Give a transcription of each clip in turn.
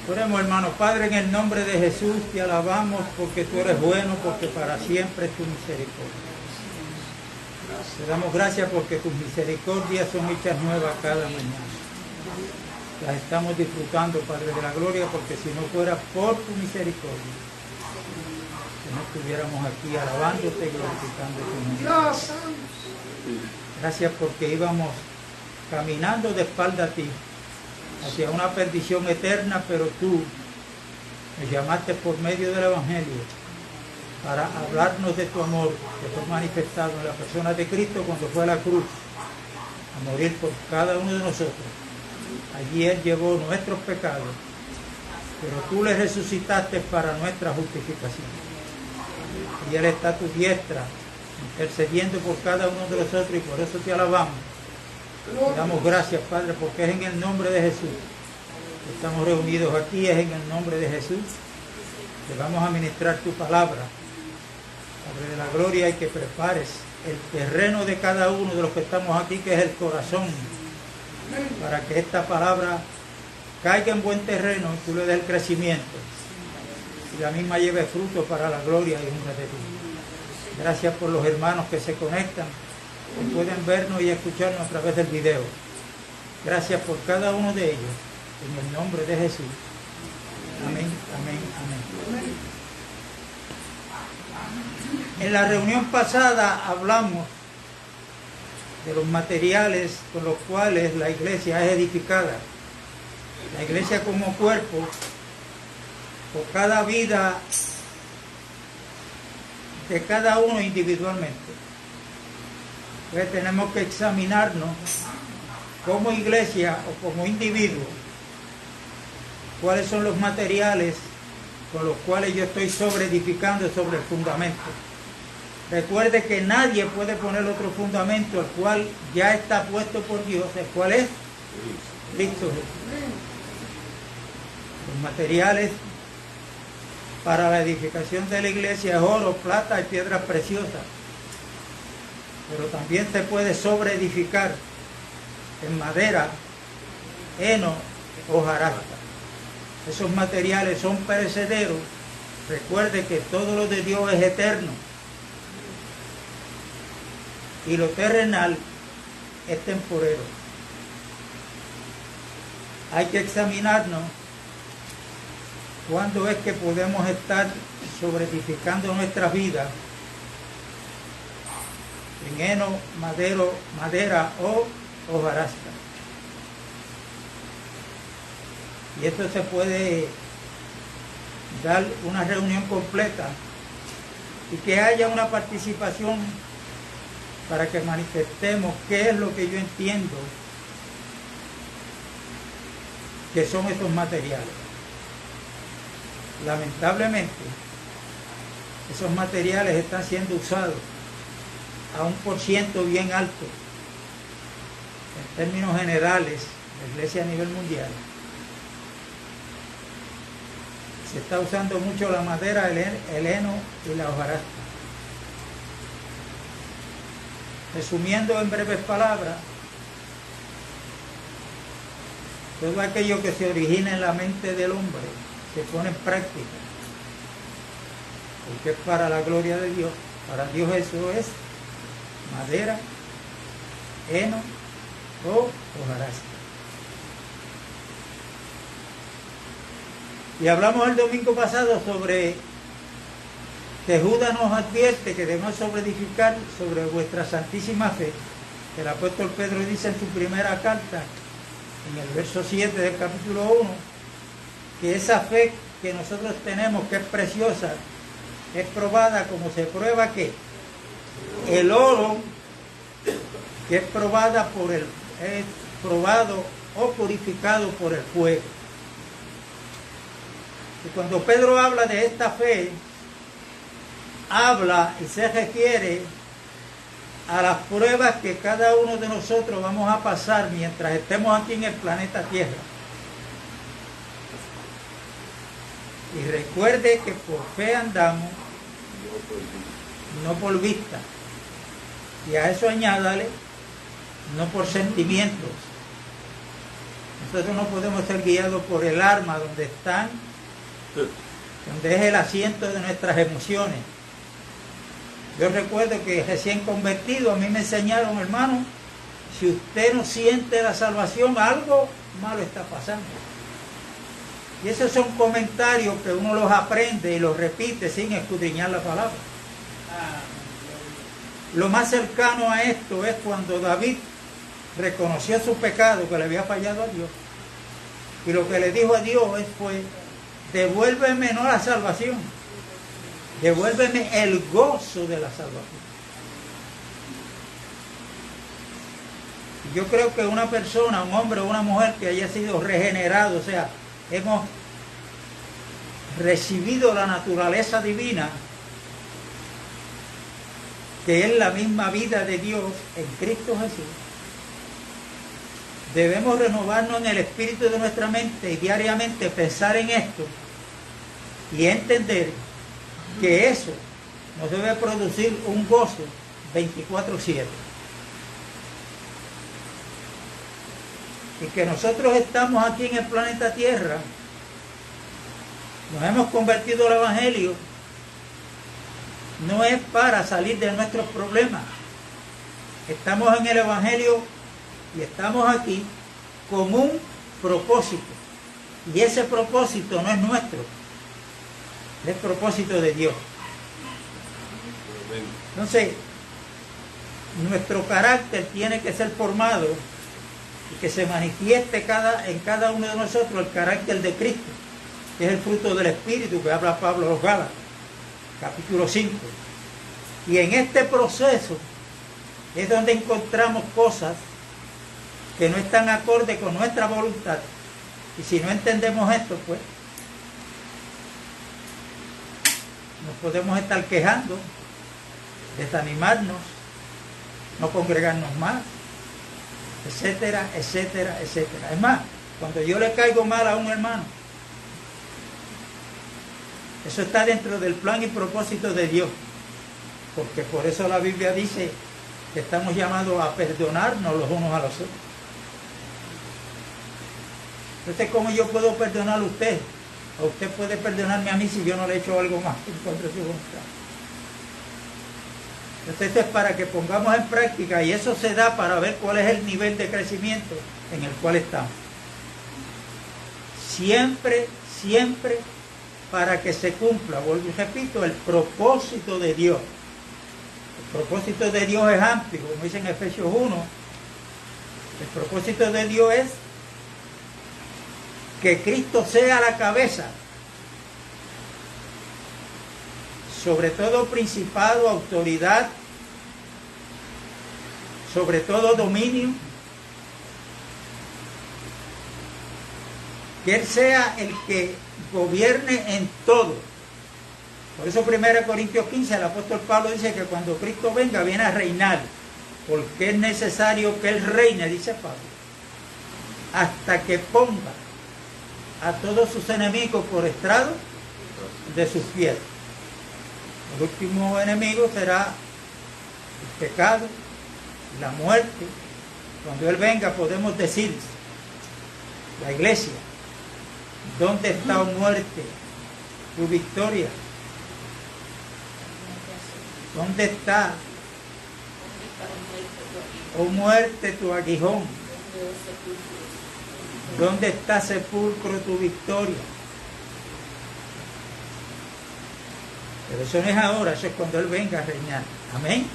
Oremos, hermanos. Padre, en el nombre de Jesús te alabamos porque tú eres bueno, porque para siempre es tu misericordia. Te damos gracias porque tus misericordias son hechas nuevas cada mañana. Las estamos disfrutando, Padre de la gloria, porque si no fuera por tu misericordia, que no estuviéramos aquí alabándote y glorificando tu nombre. Gracias porque íbamos caminando de espalda a ti, hacia una perdición eterna, pero tú nos llamaste por medio del Evangelio para hablarnos de tu amor, que fue manifestado en la persona de Cristo cuando fue a la cruz, a morir por cada uno de nosotros. Allí Él llevó nuestros pecados, pero tú le resucitaste para nuestra justificación. Y Él está a tu diestra, intercediendo por cada uno de nosotros, y por eso te alabamos. Te damos gracias, Padre, porque es en el nombre de Jesús que estamos reunidos aquí, es en el nombre de Jesús que vamos a ministrar tu palabra. Padre de la gloria, y que prepares el terreno de cada uno de los que estamos aquí, que es el corazón, para que esta palabra caiga en buen terreno y tú le des el crecimiento y la misma lleve fruto para la gloria y honra de ti. Gracias por los hermanos que se conectan, que pueden vernos y escucharnos a través del video. Gracias por cada uno de ellos, en el nombre de Jesús. Amén, amén, amén. En la reunión pasada hablamos de los materiales con los cuales la iglesia es edificada. La iglesia como cuerpo, por cada vida de cada uno individualmente. Entonces tenemos que examinarnos como iglesia o como individuo, cuáles son los materiales con los cuales yo estoy sobreedificando sobre el fundamento. Recuerde que nadie puede poner otro fundamento, el cual ya está puesto por Dios, el cual es Cristo Jesús. Los materiales para la edificación de la iglesia es oro, plata y piedras preciosas. Pero también se puede sobreedificar en madera, heno, hojarasca. Esos materiales son perecederos. Recuerde que todo lo de Dios es eterno. Y lo terrenal es temporero. Hay que examinarnos cuándo es que podemos estar sobreedificando nuestra vida en heno, madera o hojarasca. Y esto se puede dar una reunión completa y que haya una participación para que manifestemos qué es lo que yo entiendo que son estos materiales. Lamentablemente, esos materiales están siendo usados a un % bien alto en términos generales, la iglesia a nivel mundial. Se está usando mucho la madera, el heno y la hojarasca. Resumiendo en breves palabras, todo aquello que se origina en la mente del hombre se pone en práctica, porque es para la gloria de Dios. Para Dios eso es madera, heno o hojarasca. Y hablamos el domingo pasado sobre que Judas nos advierte que debemos sobreedificar sobre vuestra santísima fe. El apóstol Pedro dice en su primera carta, en el verso 7 del capítulo 1, que esa fe que nosotros tenemos, que es preciosa, es probada como se prueba que el oro, que es probado o purificado por el fuego. Y cuando Pedro habla de esta fe, habla y se refiere a las pruebas que cada uno de nosotros vamos a pasar mientras estemos aquí en el planeta Tierra. Y recuerde que por fe andamos, no por vista. Y a eso añádale, no por sentimientos. Nosotros no podemos ser guiados por el alma donde es el asiento de nuestras emociones. Yo recuerdo que recién convertido a mí me enseñaron, hermano, si usted no siente la salvación, algo malo está pasando. Y esos son comentarios que uno los aprende y los repite sin escudriñar la palabra. Lo más cercano a esto es cuando David reconoció su pecado, que le había fallado a Dios. Y lo que le dijo a Dios fue, devuélveme no la salvación, devuélveme el gozo de la salvación. Y yo creo que una persona, un hombre o una mujer que haya sido regenerado, o sea, hemos recibido la naturaleza divina, que es la misma vida de Dios en Cristo Jesús, debemos renovarnos en el espíritu de nuestra mente y diariamente pensar en esto y entender que eso nos debe producir un gozo 24/7. Y que nosotros estamos aquí en el planeta Tierra, nos hemos convertido al Evangelio, no es para salir de nuestros problemas. Estamos en el Evangelio y estamos aquí con un propósito. Y ese propósito no es nuestro, es el propósito de Dios. Entonces, nuestro carácter tiene que ser formado y que se manifieste en cada uno de nosotros el carácter de Cristo, que es el fruto del Espíritu que habla Pablo a los Gálatas, capítulo 5. Y en este proceso es donde encontramos cosas que no están acorde con nuestra voluntad. Y si no entendemos esto, pues nos podemos estar quejando, desanimarnos, no congregarnos más, etcétera, etcétera, etcétera. Es más, cuando yo le caigo mal a un hermano, eso está dentro del plan y propósito de Dios, porque por eso la Biblia dice que estamos llamados a perdonarnos los unos a los otros. Entonces, ¿cómo yo puedo perdonar a usted? O usted puede perdonarme a mí si yo no le he hecho algo más en contra de su voluntad. Entonces, esto es para que pongamos en práctica, y eso se da para ver cuál es el nivel de crecimiento en el cual estamos. Siempre, siempre para que se cumpla, vuelvo y repito, el propósito de Dios. El propósito de Dios es amplio, como dice en Efesios 1. El propósito de Dios es que Cristo sea la cabeza, sobre todo principado, autoridad, sobre todo dominio, que Él sea el que gobierne en todo. Por eso 1 Corintios 15 el apóstol Pablo dice que cuando Cristo venga viene a reinar, porque es necesario que Él reine, dice Pablo, hasta que ponga a todos sus enemigos por estrado de sus pies. El último enemigo será el pecado, la muerte. Cuando Él venga podemos decir, la iglesia, ¿dónde está, oh muerte, tu victoria? ¿Dónde está, oh muerte, tu aguijón? ¿Dónde está, sepulcro, tu victoria? Pero eso no es ahora, eso es cuando Él venga a reinar. Amén.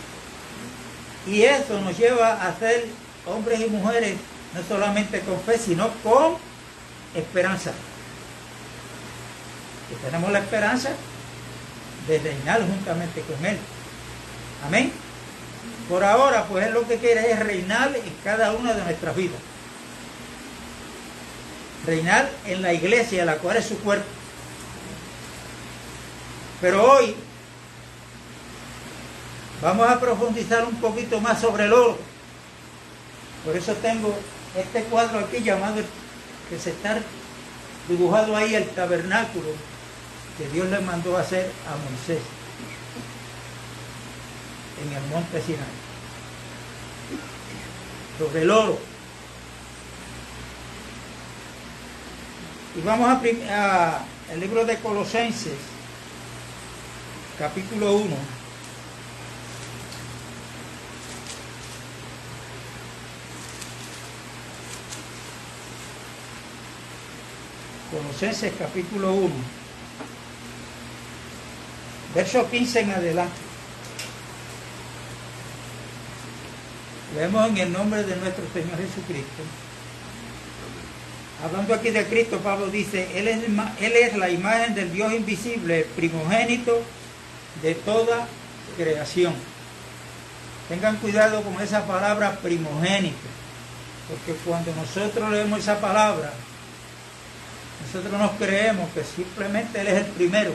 Y eso nos lleva a ser hombres y mujeres, no solamente con fe, sino con esperanza. Que tenemos la esperanza de reinar juntamente con Él. Amén. Por ahora, pues Él lo que quiere es reinar en cada una de nuestras vidas. Reinar en la iglesia, la cual es su cuerpo. Pero hoy vamos a profundizar un poquito más sobre el oro. Por eso tengo este cuadro aquí llamado, que se está dibujado ahí, el tabernáculo que Dios le mandó a hacer a Moisés en el monte Sinai. Sobre el oro. Y vamos a el libro de Colosenses, capítulo 1. Colosenses capítulo 1, verso 15 en adelante. Leemos en el nombre de nuestro Señor Jesucristo. Hablando aquí de Cristo, Pablo dice, Él es la imagen del Dios invisible, primogénito de toda creación. Tengan cuidado con esa palabra primogénito, porque cuando nosotros leemos esa palabra, nosotros nos creemos que simplemente Él es el primero.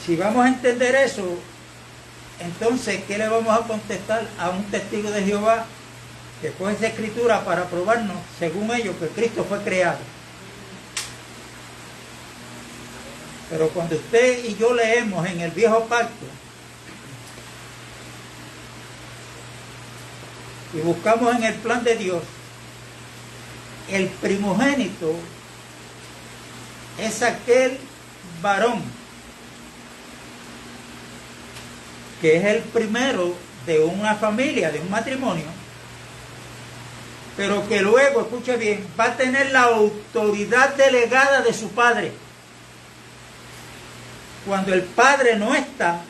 Si vamos a entender eso, entonces, ¿qué le vamos a contestar a un testigo de Jehová que coge esa escritura para probarnos, según ellos, que Cristo fue creado? Pero cuando usted y yo leemos en el Viejo Pacto y buscamos en el plan de Dios, el primogénito es aquel varón que es el primero de una familia, de un matrimonio, pero que luego, escuche bien, va a tener la autoridad delegada de su padre. Cuando el padre no está,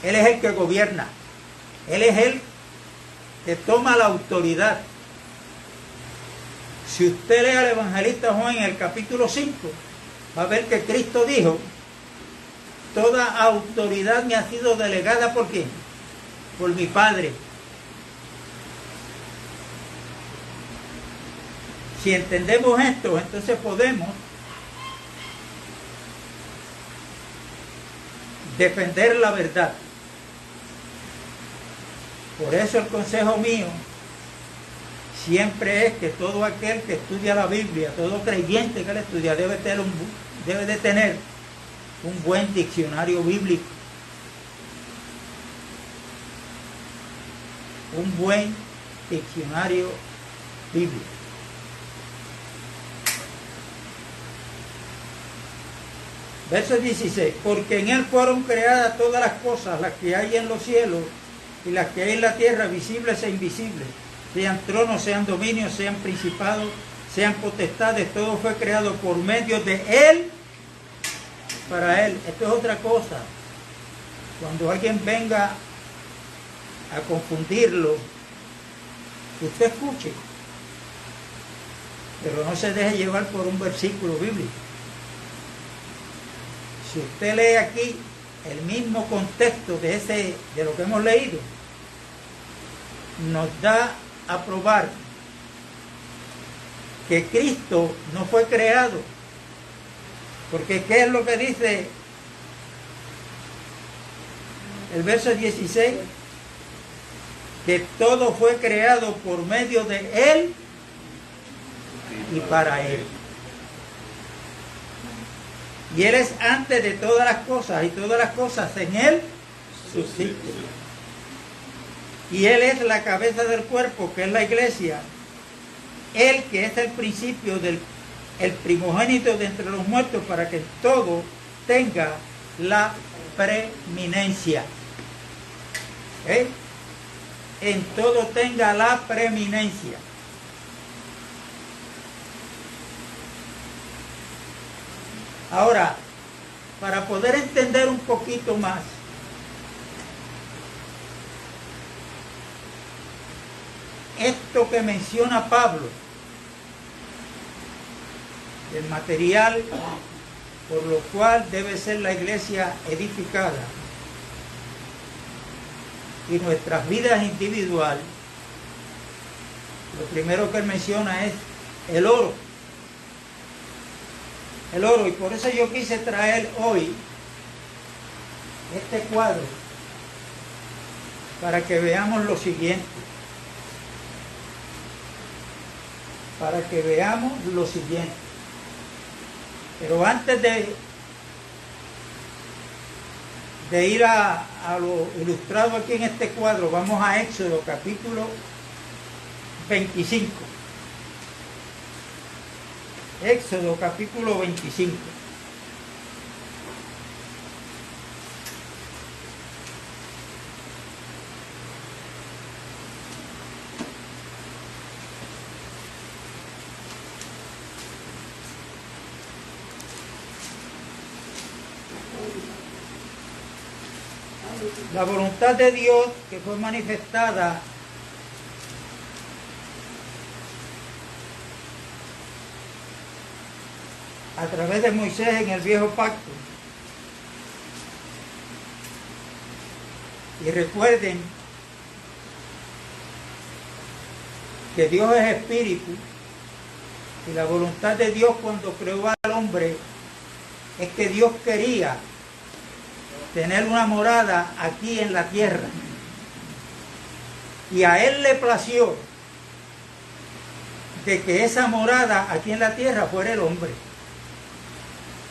él es el que gobierna, él es el que toma la autoridad. Si usted lee al evangelista Juan en el capítulo 5, va a ver que Cristo dijo, toda autoridad me ha sido delegada, ¿por quién? Por mi Padre. Si entendemos esto, entonces podemos defender la verdad. Por eso el consejo mío siempre es que todo aquel que estudia la Biblia, todo creyente que la estudia, debe de tener un buen diccionario bíblico. Un buen diccionario bíblico. Verso 16. Porque en Él fueron creadas todas las cosas, las que hay en los cielos y las que hay en la tierra, visibles e invisibles. Sean tronos, sean dominios, sean principados, sean potestades. Todo fue creado por medio de Él, para Él. Esto es otra cosa. Cuando alguien venga a confundirlo, usted escuche, pero no se deje llevar por un versículo bíblico. Si usted lee aquí el mismo contexto de lo que hemos leído, nos da a probar que Cristo no fue creado. Porque ¿qué es lo que dice el verso 16? Que todo fue creado por medio de Él y para Él. Y Él es antes de todas las cosas, y todas las cosas en Él subsisten. Y Él es la cabeza del cuerpo, que es la iglesia. Él que es el principio el primogénito de entre los muertos, para que todo tenga la preeminencia. En todo tenga la preeminencia. Ahora, para poder entender un poquito más, esto que menciona Pablo, el material por lo cual debe ser la iglesia edificada y nuestras vidas individuales, lo primero que él menciona es el oro. El oro, y por eso yo quise traer hoy este cuadro para que veamos lo siguiente. Para que veamos lo siguiente. Pero antes de ir a lo ilustrado aquí en este cuadro, vamos a Éxodo capítulo 25. Éxodo capítulo 25. La voluntad de Dios que fue manifestada a través de Moisés en el viejo pacto. Y recuerden que Dios es espíritu y la voluntad de Dios cuando creó al hombre es que Dios quería tener una morada aquí en la tierra. Y a Él le plació de que esa morada aquí en la tierra fuera el hombre.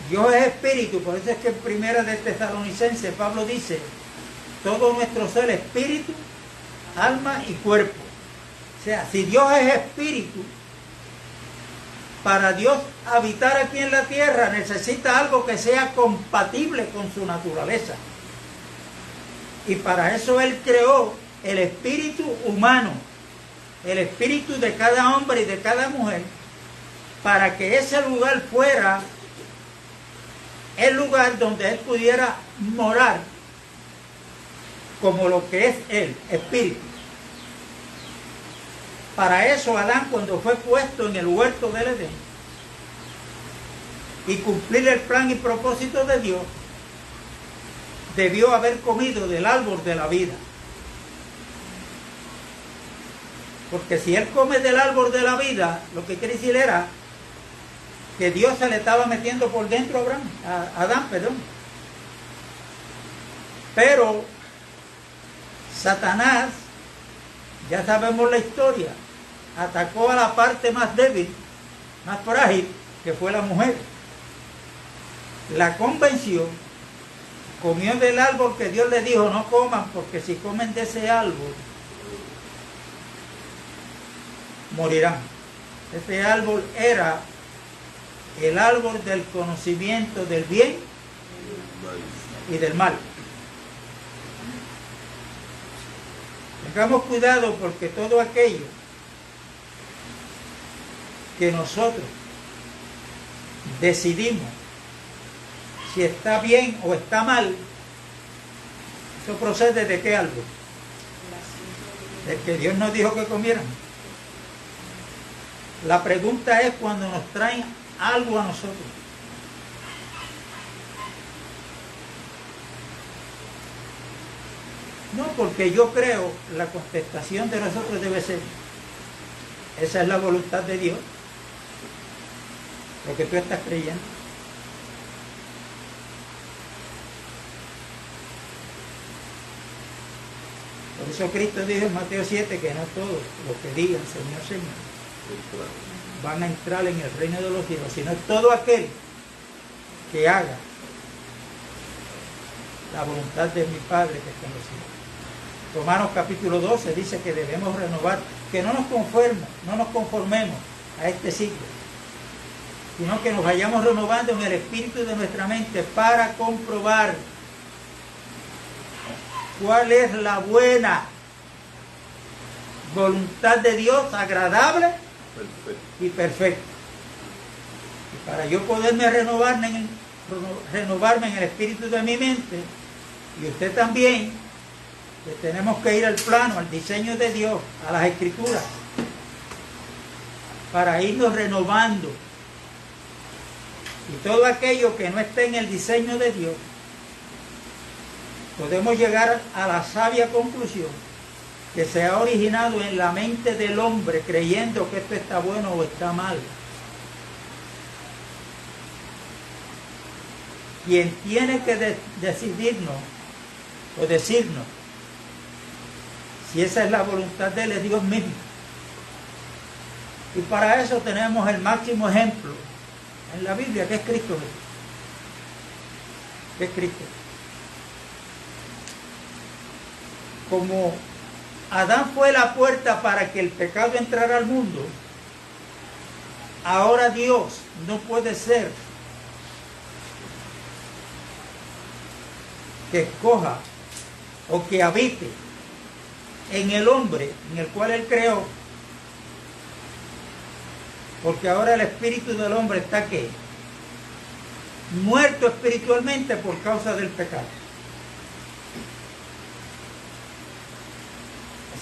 Dios es espíritu, por eso es que en Primera de Tesalonicenses Pablo dice, todo nuestro ser es espíritu, alma y cuerpo. O sea, si Dios es espíritu, para Dios habitar aquí en la tierra necesita algo que sea compatible con su naturaleza. Y para eso Él creó el espíritu humano, el espíritu de cada hombre y de cada mujer, para que ese lugar fuera el lugar donde Él pudiera morar como lo que es Él, espíritu. Para eso Adán, cuando fue puesto en el huerto del Edén y cumplir el plan y propósito de Dios, debió haber comido del árbol de la vida. Porque si él come del árbol de la vida, lo que quiere decir era que Dios se le estaba metiendo por dentro a Adán. Pero Satanás, ya sabemos la historia, atacó a la parte más débil, más frágil, que fue la mujer. La convenció, comió del árbol que Dios le dijo, no coman, porque si comen de ese árbol, morirán. Ese árbol era el árbol del conocimiento del bien y del mal. Tengamos cuidado porque todo aquello que nosotros decidimos si está bien o está mal, eso procede de qué árbol? Del que Dios nos dijo que comieran. La pregunta es cuando nos traen algo a nosotros. No, porque yo creo, la contestación de nosotros debe ser, esa es la voluntad de Dios, lo que tú estás creyendo. Por eso Cristo dijo en Mateo 7 que no todos los que digan Señor, Señor, van a entrar en el reino de los cielos, sino todo aquel que haga la voluntad de mi Padre que está en los cielos. Romanos capítulo 12 dice que debemos renovar, que no nos conformemos a este siglo, sino que nos vayamos renovando en el espíritu de nuestra mente para comprobar cuál es la buena voluntad de Dios, agradable y perfecta. Y para yo poderme renovarme en el espíritu de mi mente, y usted también, pues tenemos que ir al plano, al diseño de Dios, a las escrituras, para irnos renovando. Y todo aquello que no esté en el diseño de Dios, podemos llegar a la sabia conclusión que se ha originado en la mente del hombre creyendo que esto está bueno o está mal. Quien tiene que decidirnos o decirnos si esa es la voluntad de Él es Dios mismo. Y para eso tenemos el máximo ejemplo en la Biblia, que es Cristo. Que es Cristo. Como Adán fue la puerta para que el pecado entrara al mundo, ahora Dios no puede ser que escoja o que habite en el hombre en el cual Él creó, porque ahora el espíritu del hombre está ¿qué? Muerto espiritualmente por causa del pecado.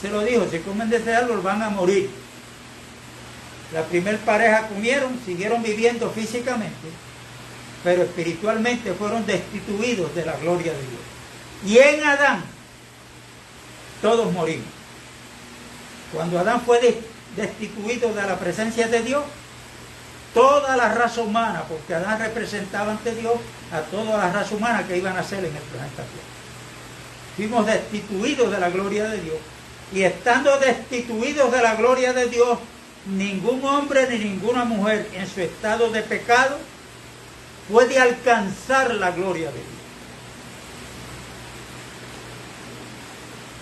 Se lo dijo, si comen de ese árbol van a morir. La primer pareja comieron, siguieron viviendo físicamente, pero espiritualmente fueron destituidos de la gloria de Dios. Y en Adán todos morimos. Cuando Adán fue destituido de la presencia de Dios, toda la raza humana, porque Adán representaba ante Dios a toda la raza humana que iban a ser en el planeta Tierra. Fuimos destituidos de la gloria de Dios. Y estando destituidos de la gloria de Dios, ningún hombre ni ninguna mujer en su estado de pecado puede alcanzar la gloria de Dios.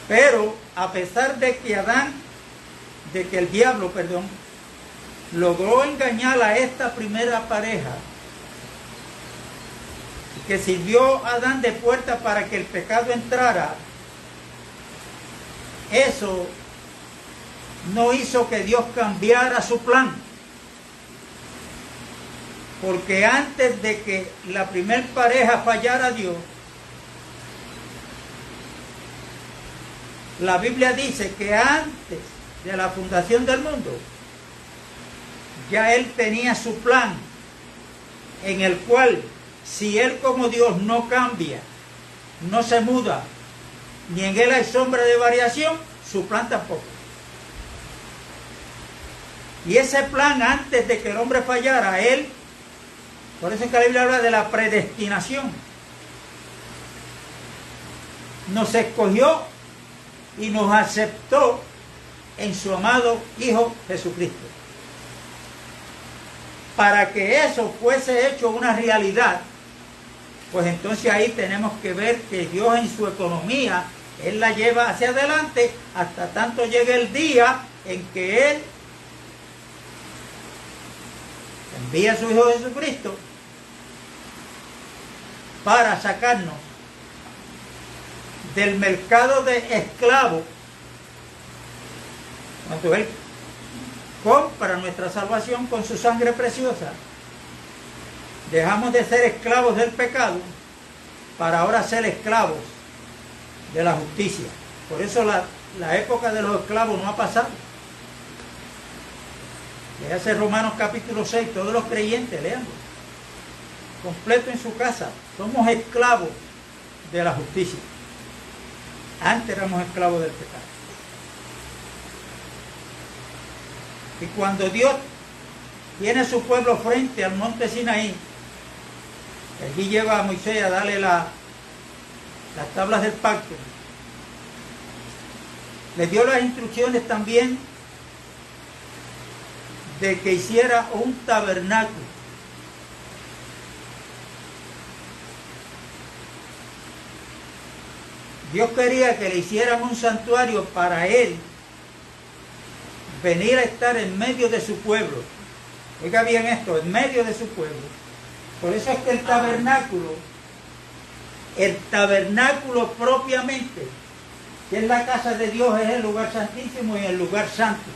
Pero a pesar de que el diablo, logró engañar a esta primera pareja, que sirvió a Adán de puerta para que el pecado entrara, eso no hizo que Dios cambiara su plan. Porque antes de que la primer pareja fallara a Dios, la Biblia dice que antes de la fundación del mundo, ya Él tenía su plan, en el cual, si Él como Dios no cambia, no se muda, ni en Él hay sombra de variación, su plan tampoco. Y ese plan, antes de que el hombre fallara, Él, por eso es que la Biblia habla de la predestinación, nos escogió y nos aceptó en su amado Hijo Jesucristo. Para que eso fuese hecho una realidad, pues entonces ahí tenemos que ver que Dios en su economía, Él la lleva hacia adelante hasta tanto llegue el día en que Él envía a su Hijo Jesucristo para sacarnos del mercado de esclavos. Cuando Él compra nuestra salvación con su sangre preciosa, dejamos de ser esclavos del pecado para ahora ser esclavos de la justicia. Por eso la época de los esclavos no ha pasado. Léase Romanos capítulo 6, todos los creyentes, leanlo completo en su casa. Somos esclavos de la justicia. Antes éramos esclavos del pecado. Y cuando Dios tiene a su pueblo frente al monte Sinaí, allí lleva a Moisés a darle las tablas del pacto, le dio las instrucciones también de que hiciera un tabernáculo. Dios quería que le hicieran un santuario para Él venir a estar en medio de su pueblo. Oiga bien esto, en medio de su pueblo. Por eso es que el tabernáculo propiamente, que es la casa de Dios, es el lugar santísimo y el lugar santo.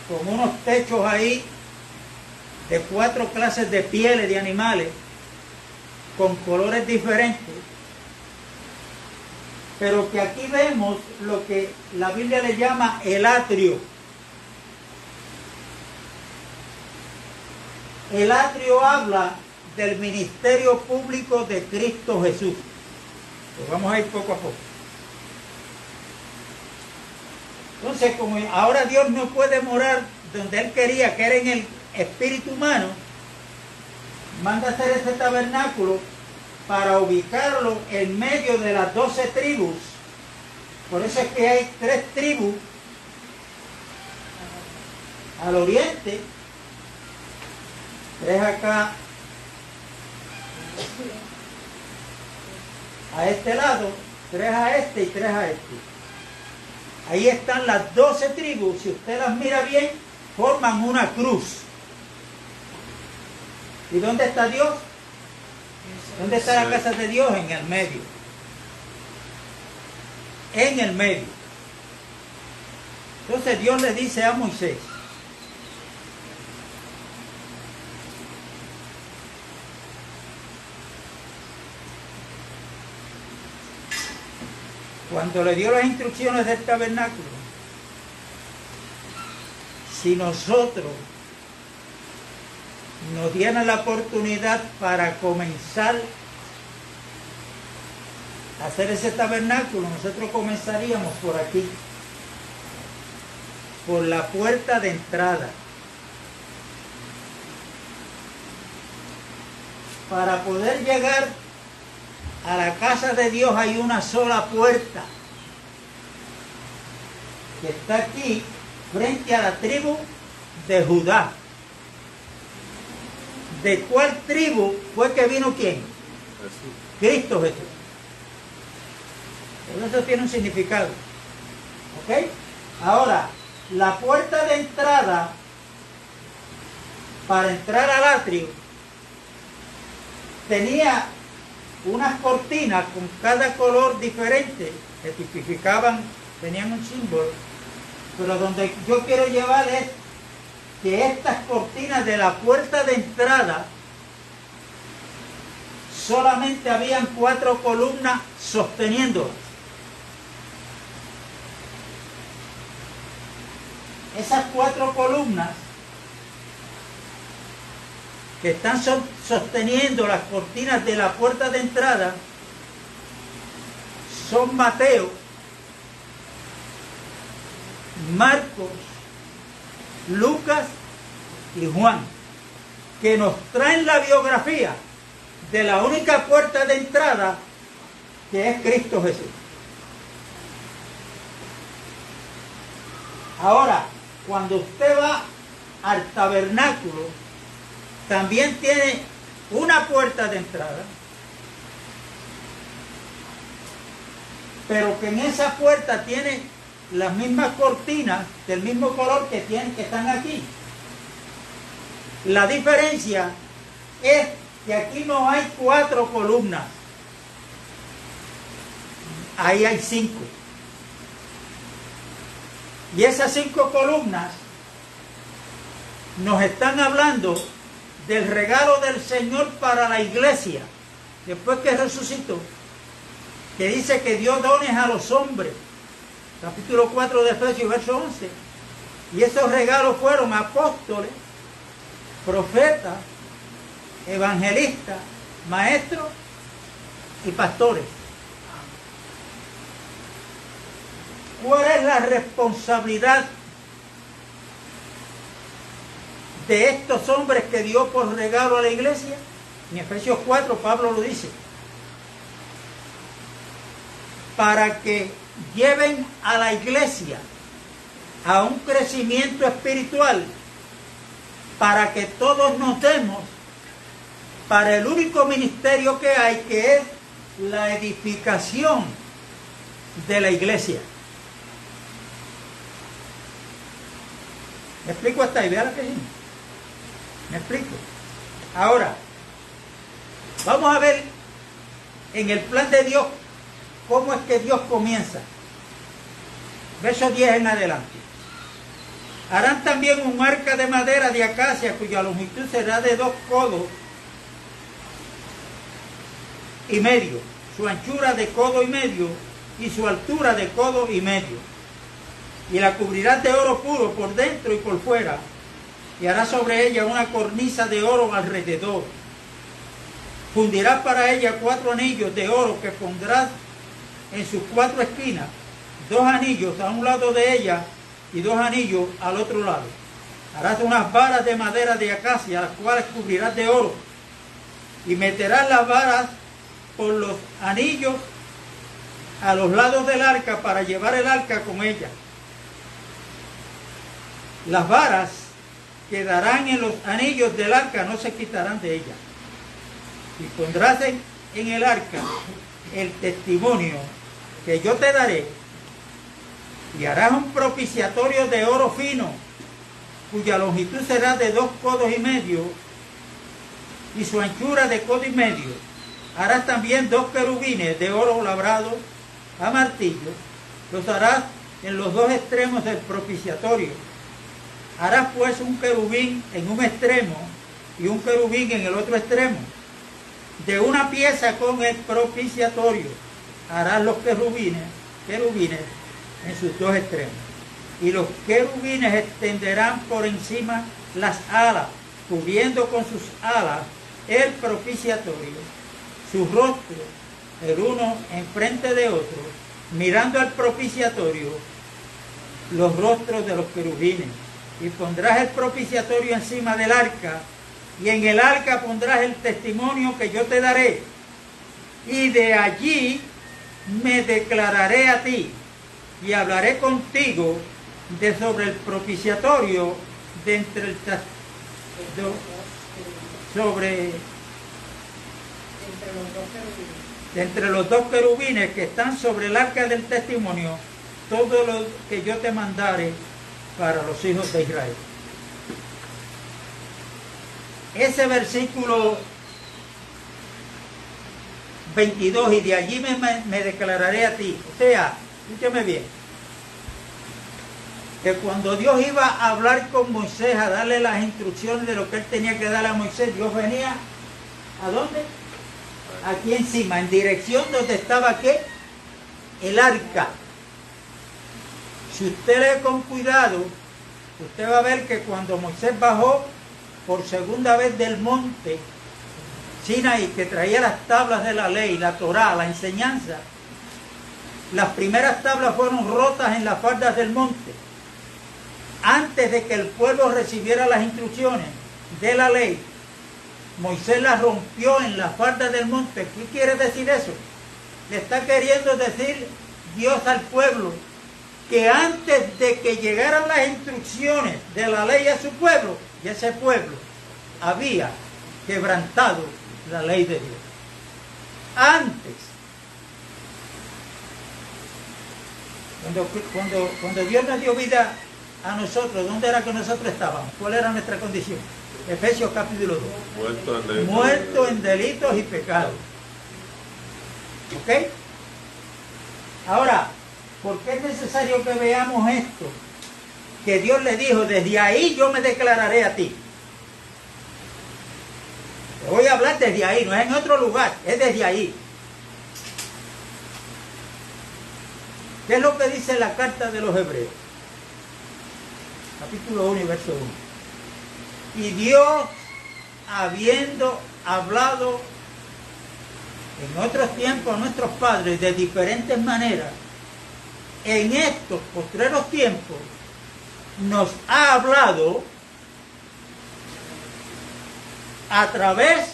Con unos techos ahí de 4 clases de pieles de animales, con colores diferentes. Pero que aquí vemos lo que la Biblia le llama el atrio. El atrio habla del ministerio público de Cristo Jesús. Pues vamos a ir poco a poco. Entonces, como ahora Dios no puede morar donde Él quería, que era en el espíritu humano, manda a hacer ese tabernáculo para ubicarlo en medio de las 12 tribus. Por eso es que hay 3 tribus al oriente, 3 acá a este lado, 3 a este y 3 a este. Ahí están las 12 tribus. Si usted las mira bien, forman una cruz. ¿Y dónde está Dios? ¿Dónde está la casa de Dios? En el medio. En el medio. Entonces Dios le dice a Moisés: cuando le dio las instrucciones del tabernáculo, si nosotros nos dieran la oportunidad para comenzar a hacer ese tabernáculo, nosotros comenzaríamos por aquí, por la puerta de entrada. Para poder llegar a la casa de Dios hay una sola puerta, que está aquí frente a la tribu de Judá. ¿De cuál tribu fue que vino quién? Jesús. Cristo Jesús. Eso tiene un significado. ¿Ok? Ahora, la puerta de entrada para entrar al atrio tenía unas cortinas con cada color diferente que tipificaban, tenían un símbolo, pero donde yo quiero llevar es que estas cortinas de la puerta de entrada solamente habían 4 columnas sosteniéndolas. Esas 4 columnas que están sosteniendo las cortinas de la puerta de entrada son Mateo, Marcos, Lucas y Juan, que nos traen la biografía de la única puerta de entrada, que es Cristo Jesús. Ahora, cuando usted va al tabernáculo, también tiene una puerta de entrada, pero que en esa puerta tiene las mismas cortinas del mismo color que están aquí. La diferencia es que aquí no hay 4 columnas, ahí hay 5. Y esas 5 columnas nos están hablando del regalo del Señor para la iglesia, después que resucitó, que dice que dio dones a los hombres, capítulo 4 de Efesios, verso 11, y esos regalos fueron apóstoles, profetas, evangelistas, maestros y pastores. ¿Cuál es la responsabilidad de estos hombres que dio por regalo a la iglesia? En Efesios 4 Pablo lo dice: para que lleven a la iglesia a un crecimiento espiritual, para que todos nos demos para el único ministerio que hay, que es la edificación de la iglesia. ¿Me explico hasta ahí? Vea lo que dice. ¿Me explico? Ahora, vamos a ver en el plan de Dios cómo es que Dios comienza. Verso 10 en adelante. Harán también un arca de madera de acacia, cuya longitud será de 2 codos y medio, su anchura de codo y medio y su altura de codo y medio. Y la cubrirás de oro puro por dentro y por fuera, y harás sobre ella una cornisa de oro alrededor. Fundirás para ella 4 anillos de oro que pondrás en sus 4 esquinas, 2 anillos a un lado de ella y 2 anillos al otro lado. Harás unas varas de madera de acacia, las cuales cubrirás de oro, y meterás las varas por los anillos a los lados del arca para llevar el arca con ella. Las varas quedarán en los anillos del arca, no se quitarán de ella. Y pondrás en el arca el testimonio que yo te daré, y harás un propiciatorio de oro fino cuya longitud será de 2 codos y medio, y su anchura de codo y medio. Harás también 2 querubines de oro labrado a martillo, los harás en los 2 extremos del propiciatorio. Harás pues un querubín en un extremo y un querubín en el otro extremo. De una pieza con el propiciatorio harás los querubines en sus 2 extremos. Y los querubines extenderán por encima las alas, cubriendo con sus alas el propiciatorio, sus rostros, el uno enfrente de otro, mirando al propiciatorio, los rostros de los querubines. Y pondrás el propiciatorio encima del arca, y en el arca pondrás el testimonio que yo te daré, y de allí me declararé a ti, y hablaré contigo de sobre el propiciatorio, de entre los dos querubines que están sobre el arca del testimonio, todo lo que yo te mandare para los hijos de Israel. Ese versículo 22, y de allí me declararé a ti. O sea, escúchame bien, que cuando Dios iba a hablar con Moisés, a darle las instrucciones de lo que él tenía que darle a Moisés, Dios venía, ¿a dónde? Aquí encima, en dirección donde estaba, ¿qué? El arca. Si usted lee con cuidado, usted va a ver que cuando Moisés bajó por segunda vez del monte Sinaí, que traía las tablas de la ley, la Torá, la enseñanza, las primeras tablas fueron rotas en las faldas del monte. Antes de que el pueblo recibiera las instrucciones de la ley, Moisés las rompió en las faldas del monte. ¿Qué quiere decir eso? Le está queriendo decir Dios al pueblo que antes de que llegaran las instrucciones de la ley a su pueblo, y ese pueblo había quebrantado la ley de Dios. Antes, cuando Dios nos dio vida a nosotros, ¿dónde era que nosotros estábamos? ¿Cuál era nuestra condición? Efesios capítulo 2. Muerto en delitos y pecados. ¿Ok? Ahora, ¿por qué es necesario que veamos esto? Que Dios le dijo, desde ahí yo me declararé a ti. Te voy a hablar desde ahí, no es en otro lugar, es desde ahí. ¿Qué es lo que dice la carta de los Hebreos? Capítulo 1 y verso 1. Y Dios, habiendo hablado en otros tiempos a nuestros padres de diferentes maneras, en estos postreros tiempos nos ha hablado a través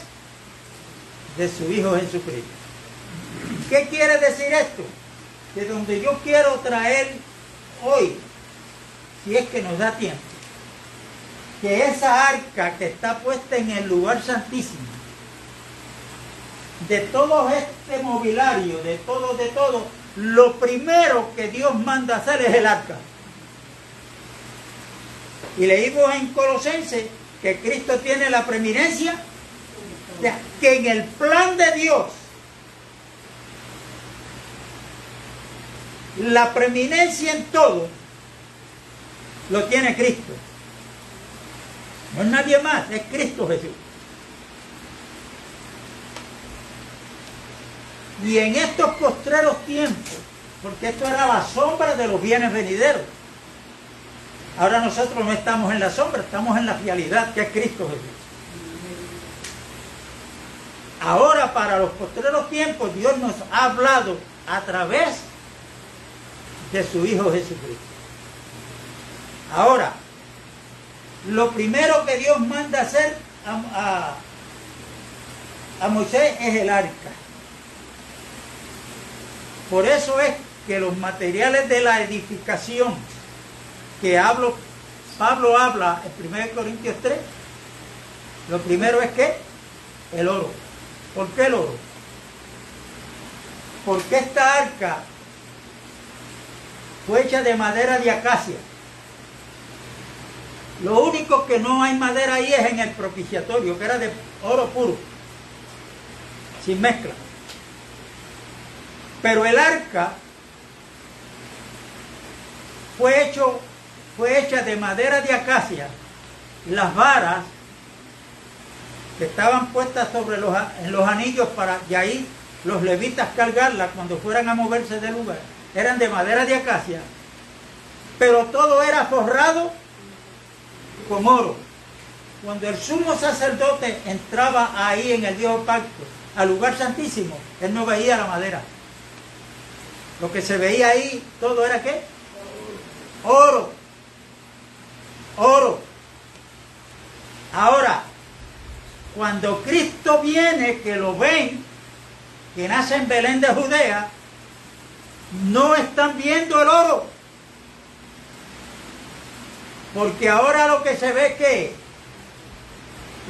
de su Hijo Jesucristo. ¿Qué quiere decir esto? Que donde yo quiero traer hoy, si es que nos da tiempo, que esa arca que está puesta en el lugar santísimo, de todo este mobiliario, de todo, lo primero que Dios manda hacer es el arca. Y leímos en Colosenses que Cristo tiene la preeminencia, o sea, que en el plan de Dios, la preeminencia en todo, lo tiene Cristo. No es nadie más, es Cristo Jesús. Y en estos postreros tiempos, porque esto era la sombra de los bienes venideros, ahora nosotros no estamos en la sombra, estamos en la realidad que es Cristo Jesús. Ahora, para los postreros tiempos, Dios nos ha hablado a través de su Hijo Jesucristo. Ahora, lo primero que Dios manda hacer a Moisés es el arca. Por eso es que los materiales de la edificación que Pablo habla en 1 Corintios 3, lo primero es que el oro. ¿Por qué el oro? Porque esta arca fue hecha de madera de acacia. Lo único que no hay madera ahí es en el propiciatorio, que era de oro puro, sin mezcla. Pero el arca fue hecha de madera de acacia. Las varas que estaban puestas sobre en los anillos para y ahí los levitas cargarla cuando fueran a moverse del lugar, eran de madera de acacia, pero todo era forrado con oro. Cuando el sumo sacerdote entraba ahí en el viejo pacto, al lugar santísimo, él no veía la madera. Lo que se veía ahí, todo era ¿qué? Oro. Oro. Ahora, cuando Cristo viene, que lo ven, que nace en Belén de Judea, no están viendo el oro. Porque ahora lo que se ve es que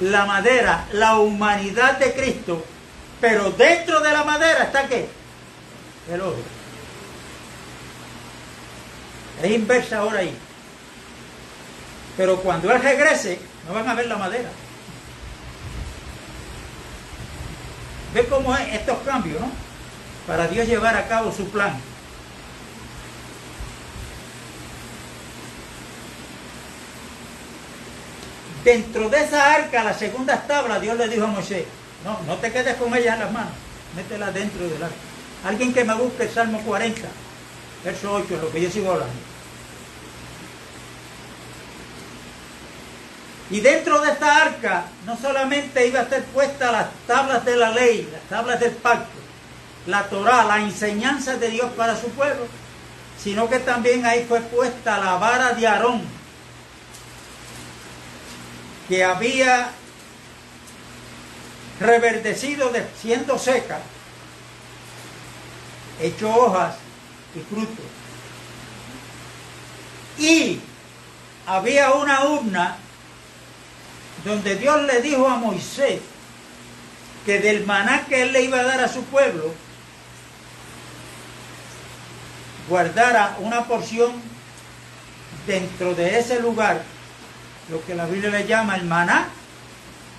la madera, la humanidad de Cristo, pero dentro de la madera está ¿qué? El oro. Es inversa ahora ahí. Pero cuando Él regrese, no van a ver la madera. ¿Ve cómo es estos cambios, no? Para Dios llevar a cabo su plan. Dentro de esa arca, las segundas tablas, Dios le dijo a Moisés, no te quedes con ellas en las manos, mételas dentro del arca. Alguien que me busque el Salmo 40, verso 8, lo que yo sigo hablando. Y dentro de esta arca, no solamente iba a ser puesta las tablas de la ley, las tablas del pacto, la Torá, la enseñanza de Dios para su pueblo, sino que también ahí fue puesta la vara de Aarón, que había reverdecido siendo seca, hecho hojas y frutos. Y había una urna donde Dios le dijo a Moisés que del maná que él le iba a dar a su pueblo, guardara una porción dentro de ese lugar, lo que la Biblia le llama el maná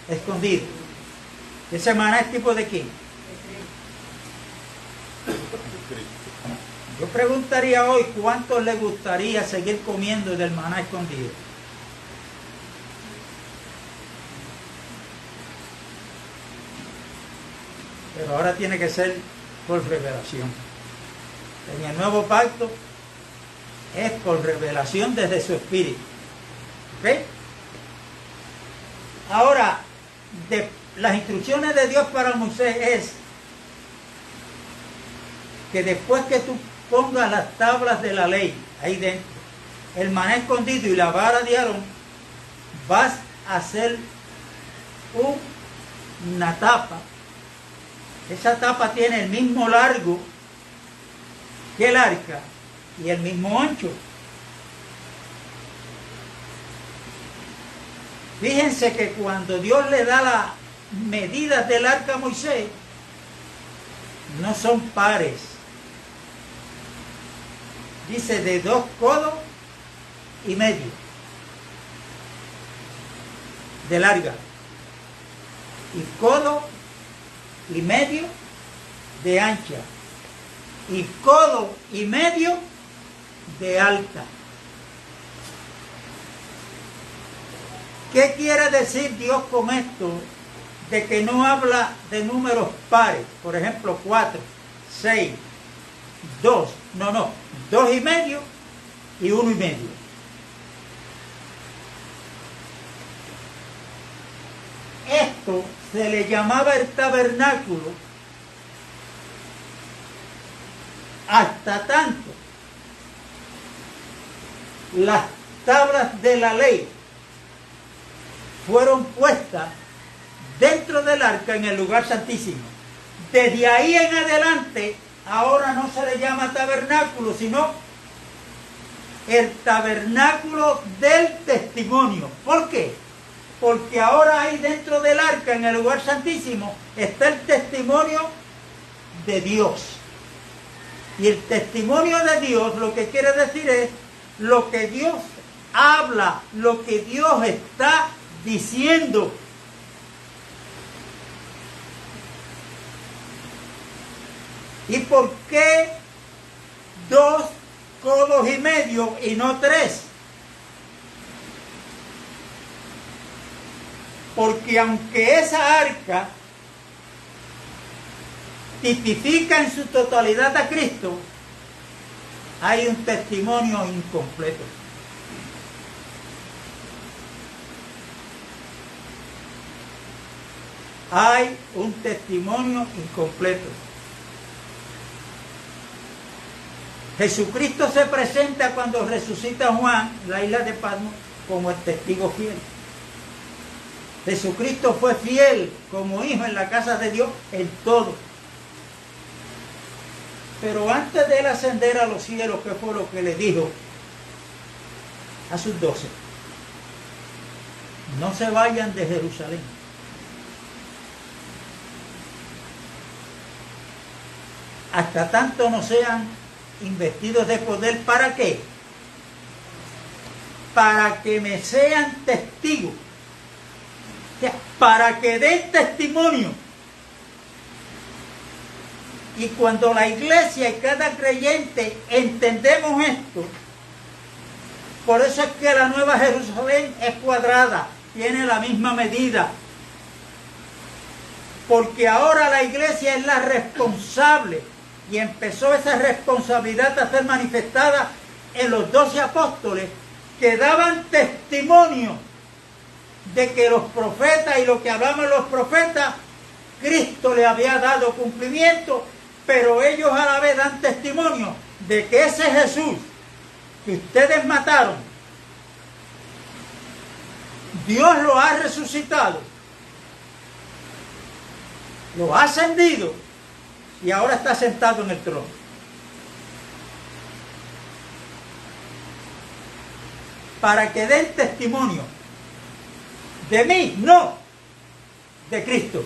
escondido. Ese maná es tipo de quién. Yo preguntaría hoy, ¿cuántos les gustaría seguir comiendo del maná escondido? Pero ahora tiene que ser por revelación. En el nuevo pacto es por revelación desde su espíritu. ¿Ok? Ahora, las instrucciones de Dios para Moisés es que después que tú pongas las tablas de la ley ahí dentro, el maná escondido y la vara de Aarón, vas a hacer una tapa. Esa tapa tiene el mismo largo que el arca y el mismo ancho. Fíjense que cuando Dios le da las medidas del arca a Moisés, no son pares. Dice de 2 codos y medio de larga y codo y medio de ancha y codo y medio de alta. ¿Qué quiere decir Dios con esto? De que no habla de números pares, por ejemplo 4, 6, 2, no, 2 y medio y 1 y medio. Esto se le llamaba el tabernáculo hasta tanto las tablas de la ley fueron puestas dentro del arca en el lugar santísimo. Desde ahí en adelante, ahora no se le llama tabernáculo, sino el tabernáculo del testimonio. ¿Por qué? Porque ahora ahí dentro del arca, en el lugar santísimo, está el testimonio de Dios. Y el testimonio de Dios lo que quiere decir es lo que Dios habla lo que Dios está diciendo. ¿Y por qué 2 codos y medio y no 3? Porque aunque esa arca tipifica en su totalidad a Cristo, hay un testimonio incompleto. Hay un testimonio incompleto. Jesucristo se presenta cuando resucita a Juan en la isla de Patmos como el testigo fiel. Jesucristo fue fiel como hijo en la casa de Dios en todo. Pero antes de él ascender a los cielos, ¿qué fue lo que le dijo a sus 12? No se vayan de Jerusalén. Hasta tanto no sean investidos de poder. ¿Para qué? Para que me sean testigos. O sea, para que den testimonio. Y cuando la iglesia y cada creyente entendemos esto, por eso es que la Nueva Jerusalén es cuadrada, tiene la misma medida. Porque ahora la iglesia es la responsable y empezó esa responsabilidad a ser manifestada en los 12 apóstoles que daban testimonio de que los profetas y lo que hablaban los profetas, Cristo le había dado cumplimiento, pero ellos a la vez dan testimonio de que ese Jesús que ustedes mataron, Dios lo ha resucitado, lo ha ascendido y ahora está sentado en el trono. Para que den testimonio de mí, no, de Cristo.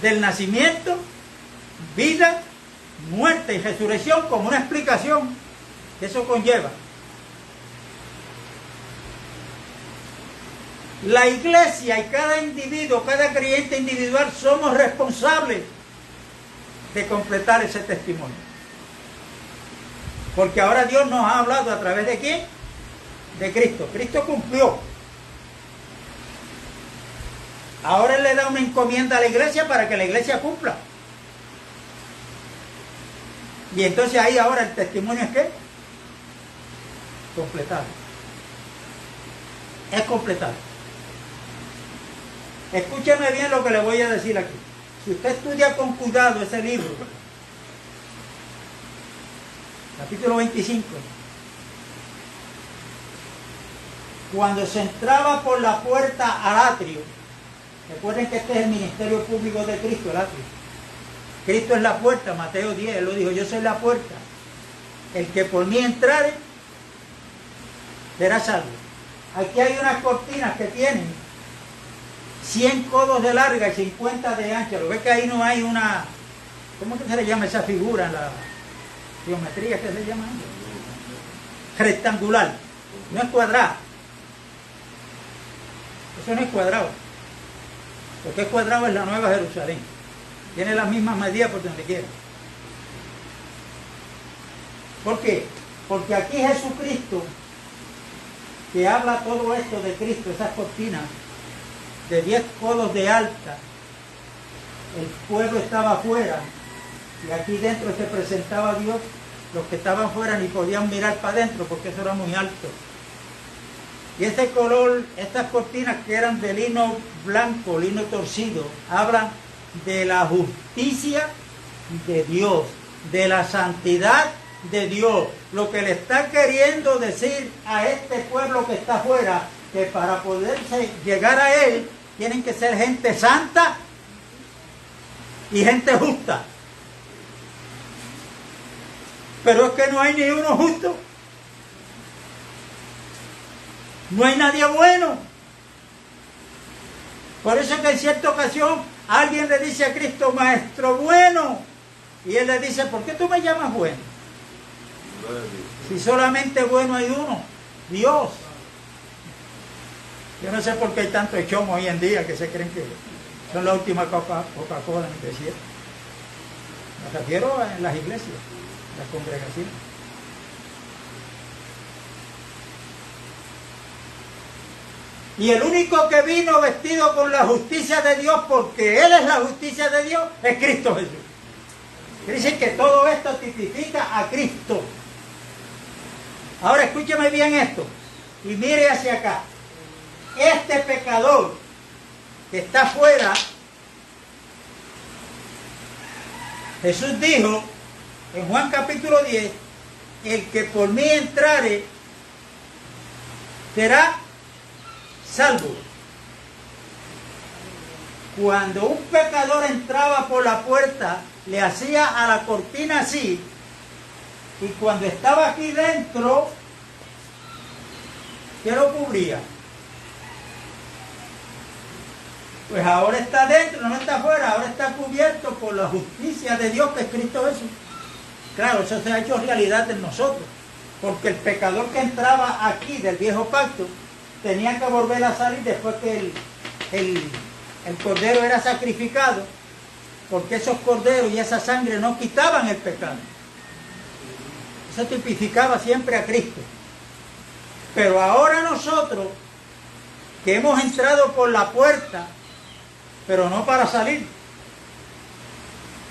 Del nacimiento, vida, muerte y resurrección como una explicación que eso conlleva. La iglesia y cada individuo, cada creyente individual somos responsables de completar ese testimonio. Porque ahora Dios nos ha hablado a través de ¿quién? De Cristo. Cristo cumplió. Ahora Él le da una encomienda a la iglesia para que la iglesia cumpla. Y entonces ahí ahora el testimonio es ¿qué? Completado. Es completado. Escúcheme bien lo que le voy a decir aquí. Si usted estudia con cuidado ese libro, capítulo 25, cuando se entraba por la puerta al atrio, recuerden que este es el ministerio público de Cristo, el atrio. Cristo es la puerta, Mateo 10, Él lo dijo, yo soy la puerta. El que por mí entrare, será salvo. Aquí hay unas cortinas que tienen 100 codos de larga y 50 de ancha. Lo ves que ahí no hay una, ¿cómo que se le llama esa figura en la geometría que se llama? Rectangular. No es cuadrado. Eso no es cuadrado. Lo que es cuadrado es la Nueva Jerusalén. Tiene las mismas medidas por donde quiera. ¿Por qué? Porque aquí Jesucristo, que habla todo esto de Cristo, esas cortinas de 10 codos de alta, el pueblo estaba afuera y aquí dentro se presentaba Dios. Los que estaban afuera ni podían mirar para adentro porque eso era muy alto. Y ese color, estas cortinas que eran de lino blanco, lino torcido, hablan de la justicia de Dios, de la santidad de Dios. Lo que le está queriendo decir a este pueblo que está afuera, que para poderse llegar a Él, tienen que ser gente santa y gente justa. Pero es que no hay ni uno justo. No hay nadie bueno. Por eso es que en cierta ocasión alguien le dice a Cristo, Maestro bueno. Y Él le dice, ¿por qué tú me llamas bueno? Si solamente bueno hay uno, Dios. Yo no sé por qué hay tantos chomos hoy en día que se creen que son la última Coca-Cola en el desierto. Me refiero en las iglesias, las congregaciones. Y el único que vino vestido con la justicia de Dios, porque Él es la justicia de Dios, es Cristo Jesús. Dicen que todo esto tipifica a Cristo. Ahora escúcheme bien esto y mire hacia acá. Este pecador que está afuera, Jesús dijo en Juan capítulo 10, el que por mí entrare será salvo. Cuando un pecador entraba por la puerta, le hacía a la cortina así, y cuando estaba aquí dentro, ¿qué lo cubría? Pues ahora está dentro, no está afuera, ahora está cubierto por la justicia de Dios, que es Cristo Jesús. Claro, eso se ha hecho realidad en nosotros, porque el pecador que entraba aquí del viejo pacto tenía que volver a salir después que el cordero era sacrificado, porque esos corderos y esa sangre no quitaban el pecado. Eso tipificaba siempre a Cristo. Pero ahora nosotros, que hemos entrado por la puerta, pero no para salir,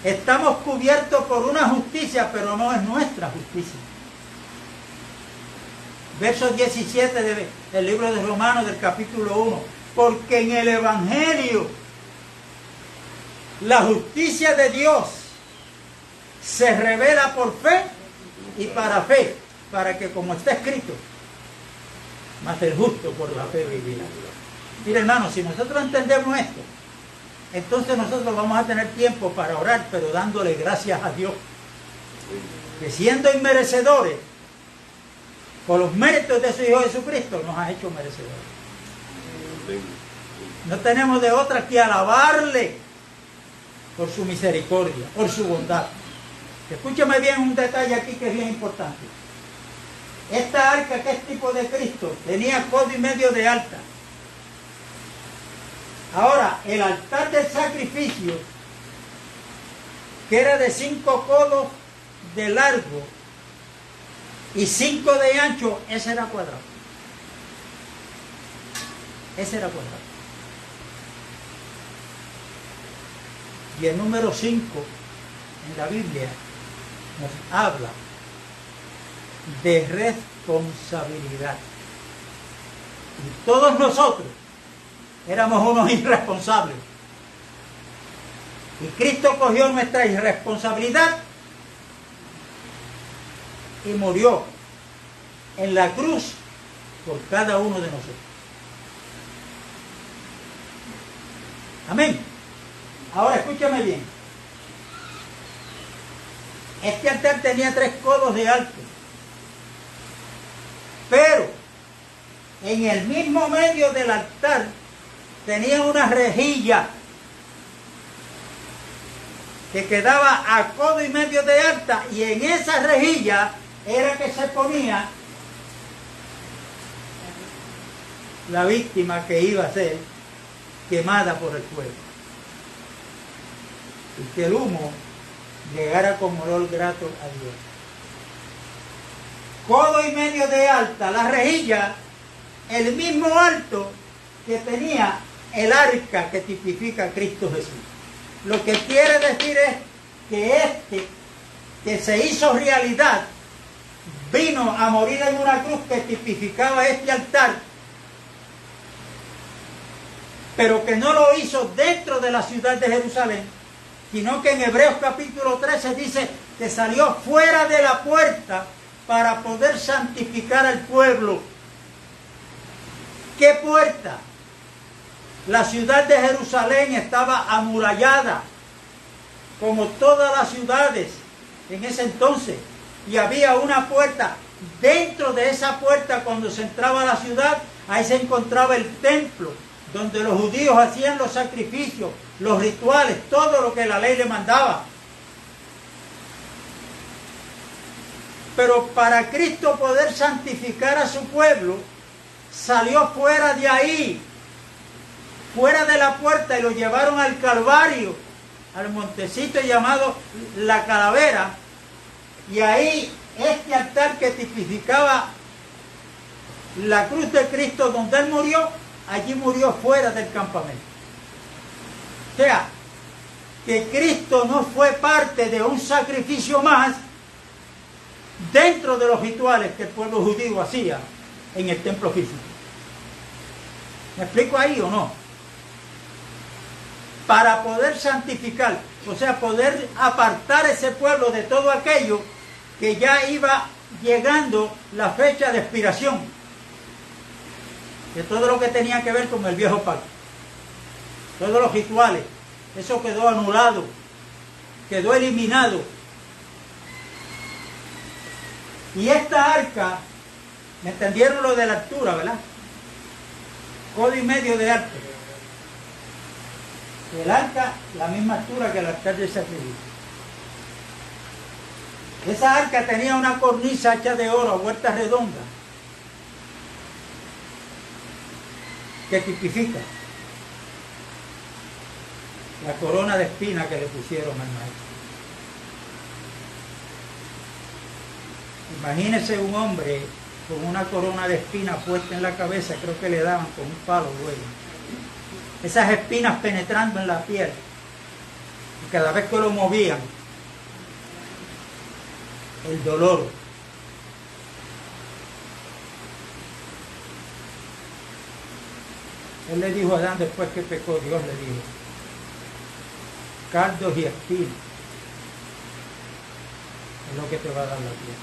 estamos cubiertos por una justicia, pero no es nuestra justicia. Verso 17 del libro de Romanos, del capítulo 1. Porque en el Evangelio la justicia de Dios se revela por fe y para fe, para que, como está escrito, mas el justo por la fe vivirá. Mira, hermano, si nosotros entendemos esto, entonces nosotros vamos a tener tiempo para orar, pero dándole gracias a Dios, que siendo inmerecedores, por los méritos de su Hijo Jesucristo, nos ha hecho merecedores. No tenemos de otra que alabarle por su misericordia, por su bondad. Escúchame bien un detalle aquí que es bien importante. Esta arca, que es tipo de Cristo, tenía codo y medio de alta. Ahora, el altar del sacrificio, que era de 5 codos de largo y 5 de ancho, ese era cuadrado. Ese era cuadrado. Y el número 5 en la Biblia nos habla de responsabilidad. Y todos nosotros éramos unos irresponsables. Y Cristo cogió nuestra irresponsabilidad y murió en la cruz por cada uno de nosotros. Amén. Ahora escúchame bien. Este altar tenía 3 codos de alto. Pero en el mismo medio del altar tenía una rejilla que quedaba a codo y medio de alta, y en esa rejilla era que se ponía la víctima que iba a ser quemada por el fuego, y que el humo llegara con olor grato a Dios. Codo y medio de alta la rejilla, el mismo alto que tenía el arca que tipifica a Cristo Jesús. Lo que quiere decir es que que se hizo realidad, vino a morir en una cruz que tipificaba este altar, pero que no lo hizo dentro de la ciudad de Jerusalén, sino que en Hebreos capítulo 13 dice que salió fuera de la puerta para poder santificar al pueblo. ¿Qué puerta? La ciudad de Jerusalén estaba amurallada, como todas las ciudades en ese entonces, y había una puerta. Dentro de esa puerta, cuando se entraba a la ciudad, ahí se encontraba el templo, donde los judíos hacían los sacrificios, los rituales, todo lo que la ley le mandaba. Pero para Cristo poder santificar a su pueblo, salió fuera de ahí, fuera de la puerta, y lo llevaron al Calvario, al montecito llamado La Calavera, y ahí este altar que tipificaba la cruz de Cristo donde Él murió, allí murió fuera del campamento. O sea, que Cristo no fue parte de un sacrificio más dentro de los rituales que el pueblo judío hacía en el templo físico. ¿Me explico ahí o no? Para poder santificar, o sea, poder apartar ese pueblo de todo aquello que ya iba llegando la fecha de expiración, de todo lo que tenía que ver con el viejo pacto, todos los rituales, eso quedó anulado, quedó eliminado. Y esta arca, ¿me entendieron lo de la altura, verdad? Codo y medio de alto. El arca, la misma altura que el altar de sacrificio. Esa arca tenía una cornisa hecha de oro a vuelta redonda, que tipifica la corona de espina que le pusieron al maestro. Imagínese un hombre con una corona de espina puesta en la cabeza, creo que le daban con un palo luego. Esas espinas penetrando en la piel, y cada vez que lo movían, el dolor. Él le dijo a Adán después que pecó, Dios le dijo, cardos y espinas es lo que te va a dar la piel.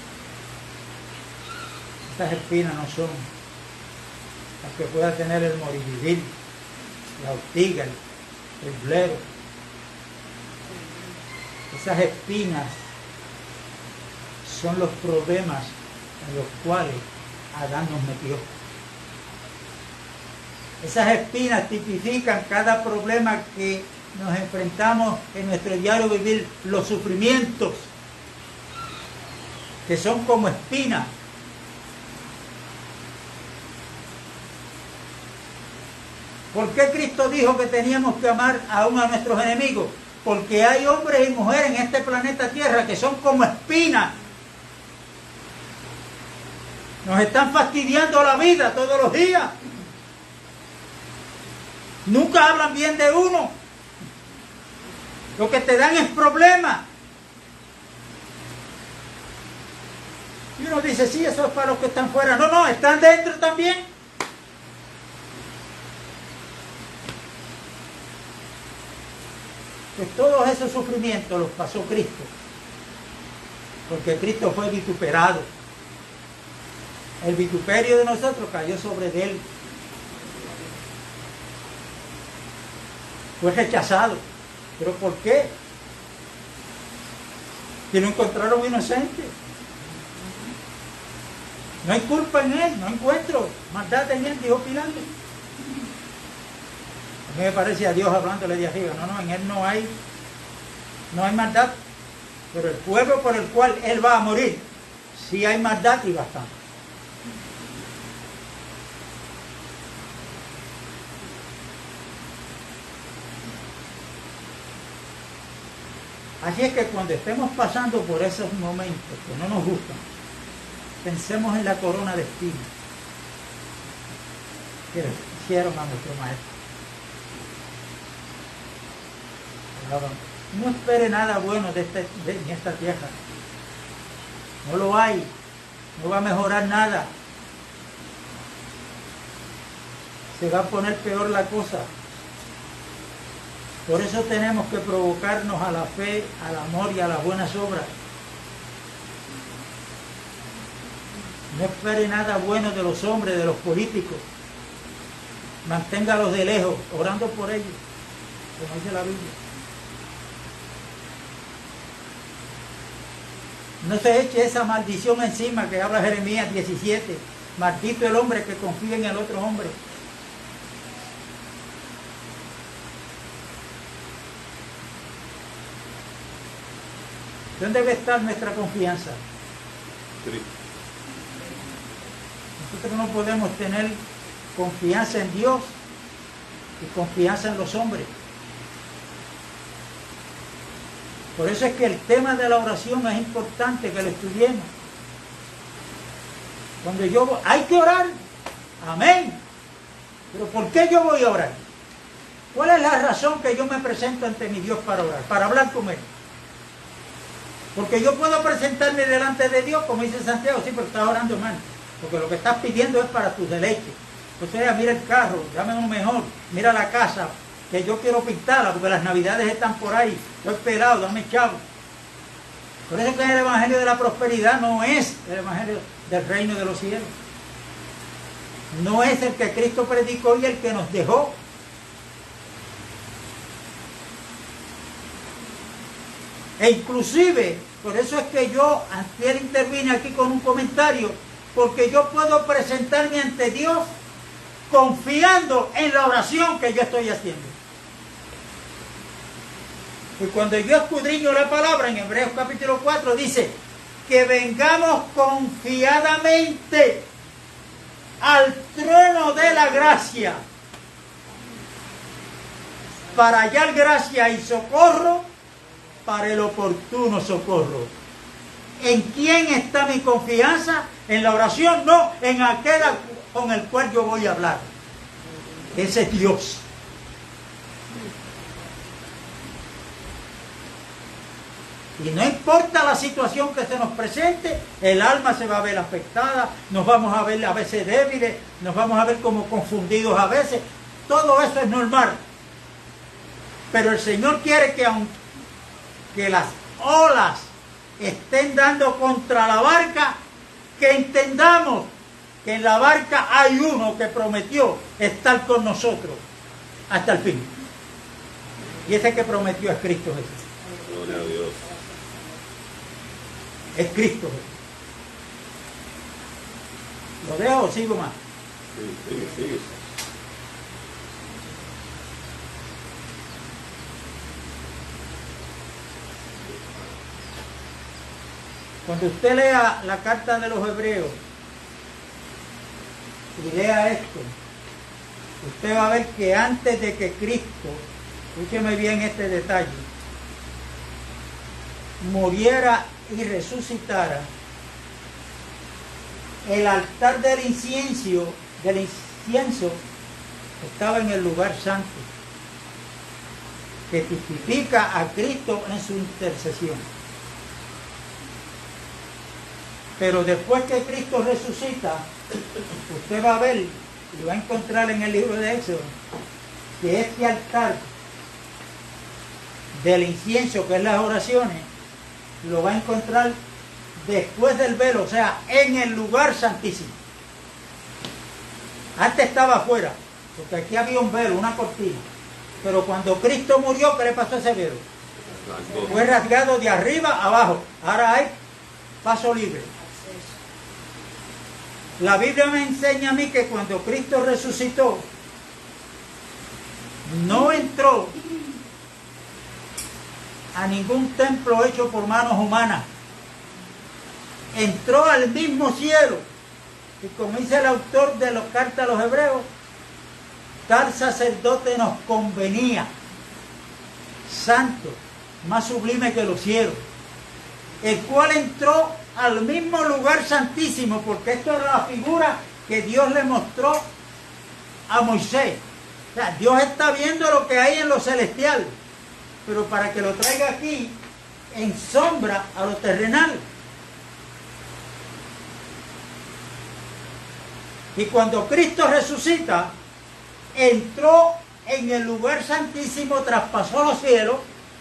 Estas espinas no son las que pueda tener el moribidil, la ortiga, el blero. Esas espinas son los problemas en los cuales Adán nos metió. Esas espinas tipifican cada problema que nos enfrentamos en nuestro diario vivir, los sufrimientos, que son como espinas. ¿Por qué Cristo dijo que teníamos que amar aún a nuestros enemigos? Porque hay hombres y mujeres en este planeta Tierra que son como espinas. Nos están fastidiando la vida todos los días. Nunca hablan bien de uno. Lo que te dan es problemas. Y uno dice, sí, eso es para los que están fuera. No, no, están dentro también. Pues todos esos sufrimientos los pasó Cristo. Porque Cristo fue vituperado. El vituperio de nosotros cayó sobre él. Fue rechazado. ¿Pero por qué? Que lo encontraron inocente. No hay culpa en él, no encuentro maldad en él, dijo Pilato. A mí me parece a Dios hablándole de arriba. No, en él no hay maldad. Pero el pueblo por el cual él va a morir, sí hay maldad y bastante. Así es que cuando estemos pasando por esos momentos que no nos gustan, pensemos en la corona de espinas que hicieron a nuestro maestro. No espere nada bueno de esta tierra. No lo hay. No va a mejorar nada. Se va a poner peor la cosa. Por eso tenemos que provocarnos a la fe, al amor y a las buenas obras. No espere nada bueno de los hombres, de los políticos. Manténgalos de lejos, orando por ellos, como dice la Biblia. No se eche esa maldición encima que habla Jeremías 17. Maldito el hombre que confía en el otro hombre. ¿Dónde debe estar nuestra confianza? Nosotros no podemos tener confianza en Dios y confianza en los hombres. Por eso es que el tema de la oración es importante que lo estudiemos. Cuando hay que orar, amén. Pero ¿por qué yo voy a orar? ¿Cuál es la razón que yo me presento ante mi Dios para orar? Para hablar con Él. Porque yo puedo presentarme delante de Dios, como dice Santiago, sí, pero estás orando mal. Porque lo que estás pidiendo es para tus deleites. O sea, mira el carro, dame uno mejor, mira la casa, que yo quiero pintarla, porque las navidades están por ahí, estoy pelado, dame chavo. Por eso que el evangelio de la prosperidad no es el evangelio del reino de los cielos. No es el que Cristo predicó y el que nos dejó. E inclusive, por eso es que yo antes intervine aquí con un comentario, porque yo puedo presentarme ante Dios confiando en la oración que yo estoy haciendo. Y cuando yo escudriño la palabra en Hebreos capítulo 4 dice que vengamos confiadamente al trono de la gracia para hallar gracia y socorro para el oportuno socorro. ¿En quién está mi confianza? En la oración, no, en aquel con el cual yo voy a hablar. Ese es Dios. Y no importa la situación que se nos presente, el alma se va a ver afectada, nos vamos a ver a veces débiles, nos vamos a ver como confundidos a veces. Todo eso es normal. Pero el Señor quiere que las olas estén dando contra la barca, que entendamos que en la barca hay uno que prometió estar con nosotros hasta el fin. Y ese que prometió es Cristo Jesús. Gloria a Dios. Es Cristo Jesús. ¿Lo dejo o sigo más? Sigue. Cuando usted lea la carta de los Hebreos y lea esto, usted va a ver que antes de que Cristo, escúcheme bien este detalle, muriera y resucitara, el altar del incienso estaba en el lugar santo, que tipifica a Cristo en su intercesión. Pero después que Cristo resucita, usted va a ver y va a encontrar en el libro de Éxodo que este altar del incienso, que es las oraciones, lo va a encontrar después del velo, o sea, en el lugar santísimo. Antes estaba afuera, porque aquí había un velo, una cortina. Pero cuando Cristo murió, ¿qué le pasó a ese velo? Fue rasgado de arriba a abajo. Ahora hay paso libre. La Biblia me enseña a mí que cuando Cristo resucitó, no entró a ningún templo hecho por manos humanas. Entró al mismo cielo. Y como dice el autor de la carta a los Hebreos, tal sacerdote nos convenía, santo, más sublime que los cielos, el cual entró al mismo lugar santísimo, porque esto era la figura que Dios le mostró a Moisés. O sea, Dios está viendo lo que hay en lo celestial, pero para que lo traiga aquí en sombra a lo terrenal. Y cuando Cristo resucita, entró en el lugar santísimo, traspasó los cielos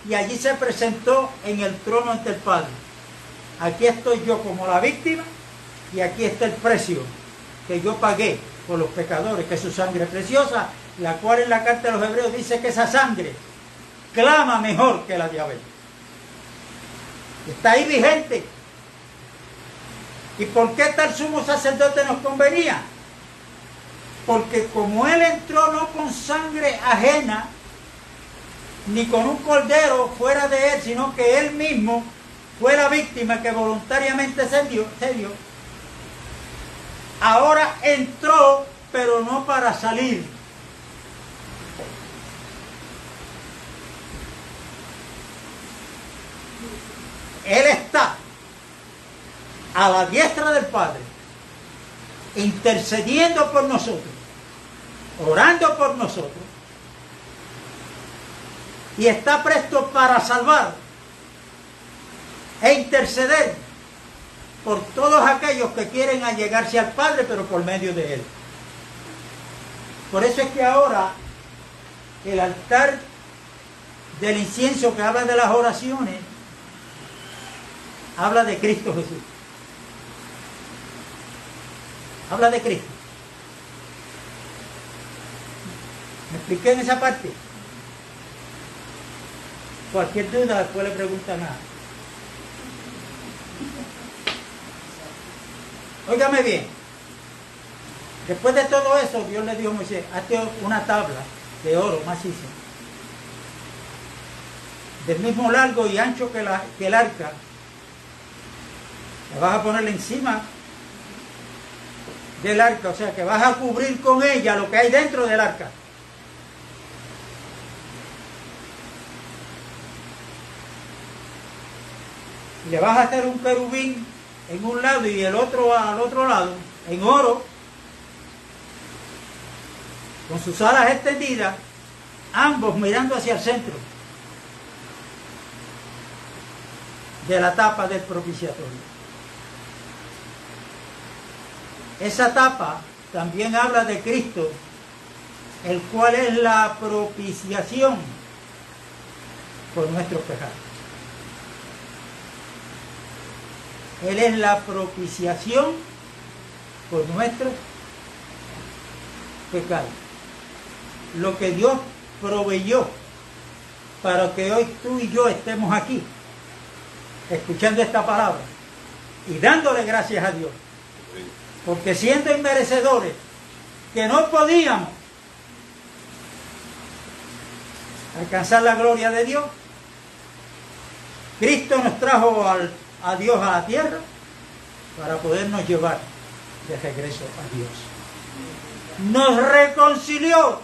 y allí se presentó en el trono ante el Padre. Aquí estoy yo como la víctima y aquí está el precio que yo pagué por los pecadores, que es su sangre preciosa, la cual en la carta de los Hebreos dice que esa sangre clama mejor que la de Abel. Está ahí vigente. ¿Y por qué tal sumo sacerdote nos convenía? Porque como él entró no con sangre ajena, ni con un cordero fuera de él, sino que él mismo fue la víctima que voluntariamente se dio, ahora entró, pero no para salir. Él está a la diestra del Padre, intercediendo por nosotros, orando por nosotros, y está presto para salvar e interceder por todos aquellos que quieren allegarse al Padre, pero por medio de Él. Por eso es que ahora el altar del incienso que habla de las oraciones, habla de Cristo Jesús. Habla de Cristo. ¿Me expliqué en esa parte? Cualquier duda después le preguntan a... Óigame bien. Después de todo eso, Dios le dijo a Moisés, hazte una tabla de oro maciza, del mismo largo y ancho que el arca. La vas a poner encima del arca, o sea que vas a cubrir con ella lo que hay dentro del arca. Y le vas a hacer un querubín en un lado y el otro al otro lado, en oro, con sus alas extendidas, ambos mirando hacia el centro de la tapa del propiciatorio. Esa tapa también habla de Cristo, el cual es la propiciación por nuestros pecados. Él es la propiciación por nuestros pecados. Lo que Dios proveyó para que hoy tú y yo estemos aquí, escuchando esta palabra y dándole gracias a Dios. Porque siendo inmerecedores, que no podíamos alcanzar la gloria de Dios, Cristo nos trajo a Dios a la tierra para podernos llevar de regreso a Dios. Nos reconcilió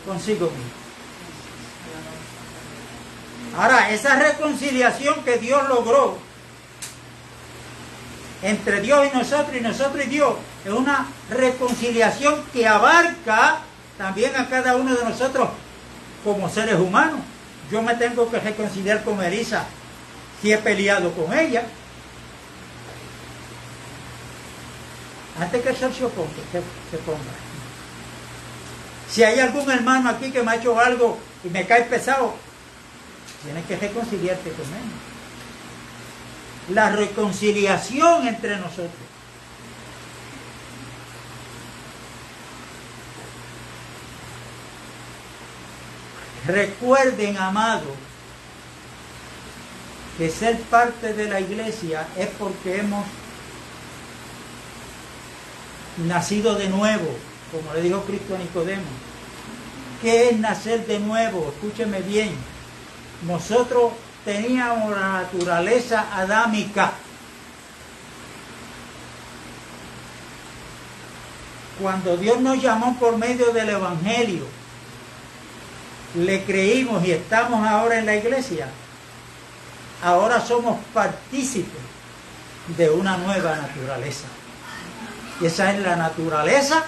consigo mismo. Ahora, esa reconciliación que Dios logró entre Dios y nosotros y Dios, es una reconciliación que abarca también a cada uno de nosotros como seres humanos. Yo me tengo que reconciliar con Elisa si he peleado con ella. Antes que el sol se ponga. Si hay algún hermano aquí que me ha hecho algo y me cae pesado, tienes que reconciliarte con él. La reconciliación entre nosotros. Recuerden, amados, que ser parte de la iglesia es porque hemos nacido de nuevo, como le dijo Cristo a Nicodemo. ¿Qué es nacer de nuevo? Escúcheme bien. Nosotros teníamos la naturaleza adámica. Cuando Dios nos llamó por medio del Evangelio, le creímos y estamos ahora en la iglesia. Ahora somos partícipes de una nueva naturaleza. Y esa es la naturaleza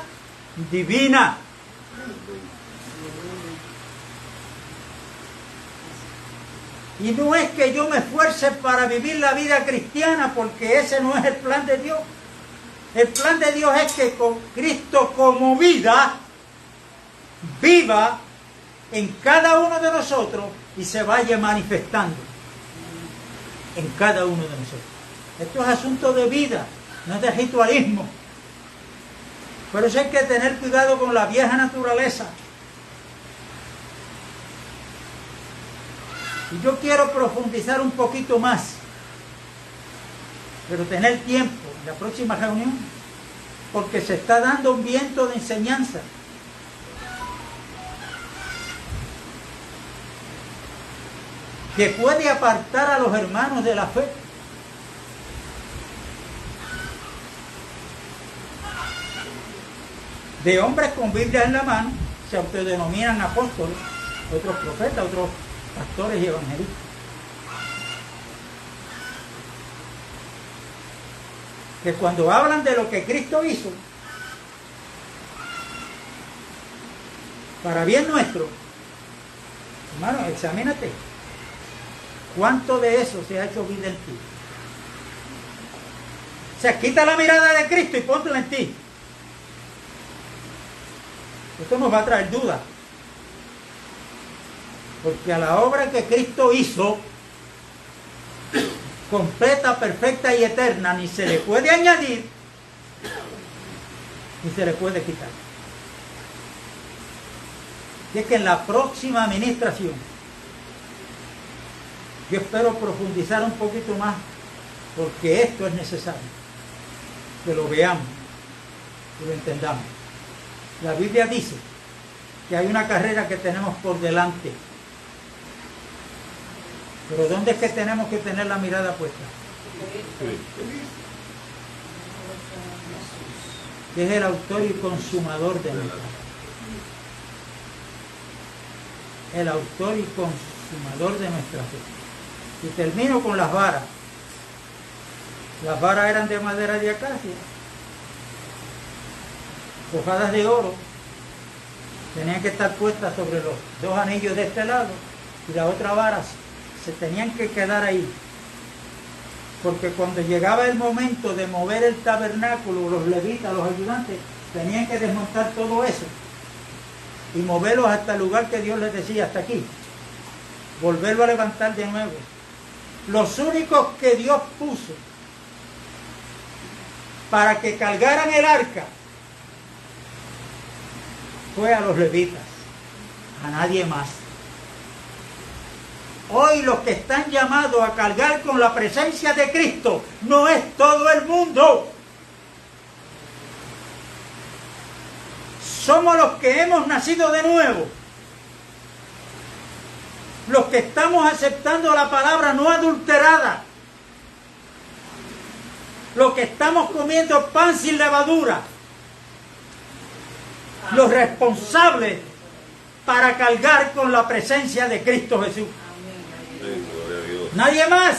divina. Y no es que yo me esfuerce para vivir la vida cristiana, porque ese no es el plan de Dios. El plan de Dios es que con Cristo como vida viva en cada uno de nosotros y se vaya manifestando en cada uno de nosotros. Esto es asunto de vida, no es de ritualismo. Por eso hay que tener cuidado con la vieja naturaleza. Y yo quiero profundizar un poquito más, pero tener tiempo en la próxima reunión, porque se está dando un viento de enseñanza. que puede apartar a los hermanos de la fe. De hombres con Biblia en la mano, se autodenominan apóstoles, otros profetas, otros pastores y evangelistas. Que cuando hablan de lo que Cristo hizo, para bien nuestro, hermano, examínate. ¿Cuánto de eso se ha hecho vida en ti? O sea, quita la mirada de Cristo y póntela en ti. Esto nos va a traer dudas. Porque a la obra que Cristo hizo, completa, perfecta y eterna, ni se le puede añadir, ni se le puede quitar. Y es que en la próxima administración, yo espero profundizar un poquito más, porque esto es necesario, que lo veamos, que lo entendamos. La Biblia dice que hay una carrera que tenemos por delante. Pero ¿dónde es que tenemos que tener la mirada puesta? Que es el autor y consumador de nuestra fe. El autor y consumador de nuestra fe. Y termino con las varas. Las varas eran de madera de acacia, forjadas de oro, tenían que estar puestas sobre los dos anillos de este lado, y la otra vara se tenían que quedar ahí, porque cuando llegaba el momento de mover el tabernáculo, los levitas, los ayudantes, tenían que desmontar todo eso y moverlos hasta el lugar que Dios les decía, hasta aquí, volverlo a levantar de nuevo. Los únicos que Dios puso para que cargaran el arca fue a los levitas, a nadie más. Hoy los que están llamados a cargar con la presencia de Cristo no es todo el mundo. Somos los que hemos nacido de nuevo, los que estamos aceptando la palabra no adulterada, los que estamos comiendo pan sin levadura, los responsables para cargar con la presencia de Cristo Jesús. Nadie más.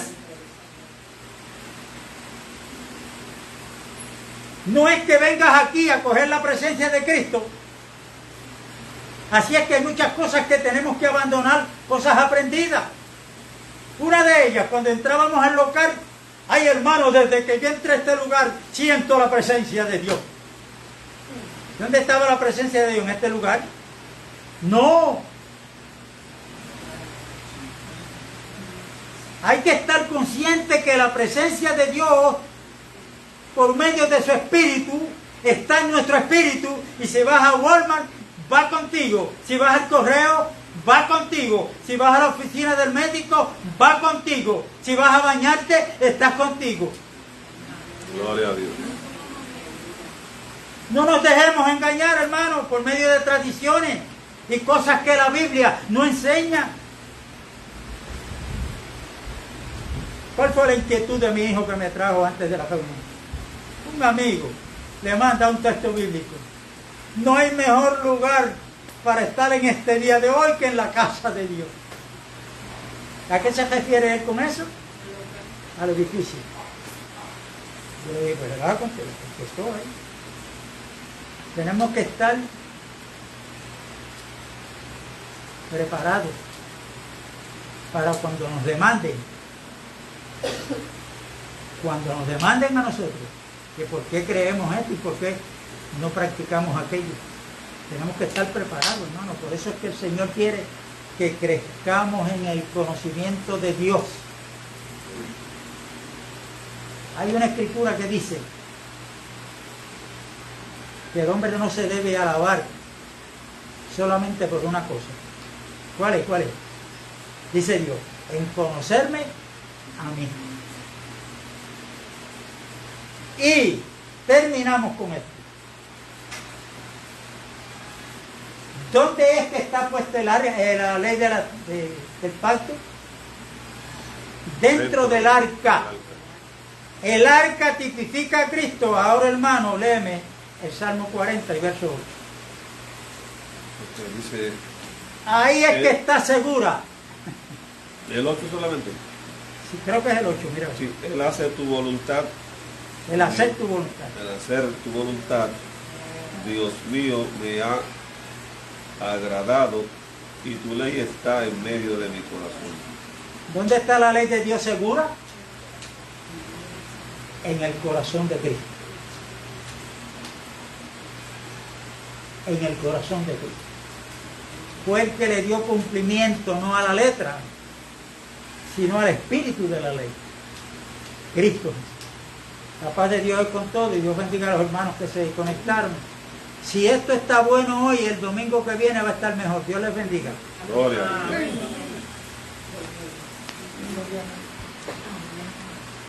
No es que vengas aquí a coger la presencia de Cristo. Así es que hay muchas cosas que tenemos que abandonar, cosas aprendidas. Una de ellas, cuando entrábamos al local, ay hermano, desde que yo entré a este lugar, siento la presencia de Dios. ¿Dónde estaba la presencia de Dios? ¿En este lugar? No. Hay que estar consciente que la presencia de Dios, por medio de su espíritu, está en nuestro espíritu, y si vas a Walmart, va contigo. Si vas al correo, va contigo. Si vas a la oficina del médico, va contigo. Si vas a bañarte, estás contigo. Gloria a Dios. No nos dejemos engañar, hermanos, por medio de tradiciones y cosas que la Biblia no enseña. ¿Cuál fue la inquietud de mi hijo que me trajo antes de la reunión? Un amigo le manda un texto bíblico. No hay mejor lugar para estar en este día de hoy que en la casa de Dios. ¿A qué se refiere él con eso? Al edificio. Yo le digo, pues va con que estoy ahí. Tenemos que estar preparados para cuando nos demanden. Cuando nos demanden a nosotros que por qué creemos esto y por qué no practicamos aquello. Tenemos que estar preparados, hermano. Por eso es que el Señor quiere que crezcamos en el conocimiento de Dios. Hay una escritura que dice que el hombre no se debe alabar solamente por una cosa. ¿Cuál es? ¿Cuál es? Dice Dios, en conocerme a mí. Y terminamos con esto. ¿Dónde es que está puesta la ley del pacto? dentro del arca. El arca tipifica a Cristo. Ahora, hermano, léeme el Salmo 40 y verso 8. Dice, Ahí es que está segura. ¿el 8 solamente? Sí, creo que es el 8, mira. Sí, Él hace tu voluntad. El hacer tu voluntad. El hacer tu voluntad, Dios mío, me ha agradado y tu ley está en medio de mi corazón. ¿Dónde está la ley de Dios segura? En el corazón de Cristo. En el corazón de Cristo. Fue el que le dio cumplimiento no a la letra, sino al espíritu de la ley. Cristo. La paz de Dios es con todo y Dios bendiga a los hermanos que se conectaron. Si esto está bueno hoy, el domingo que viene va a estar mejor. Dios les bendiga. Gloria a Dios.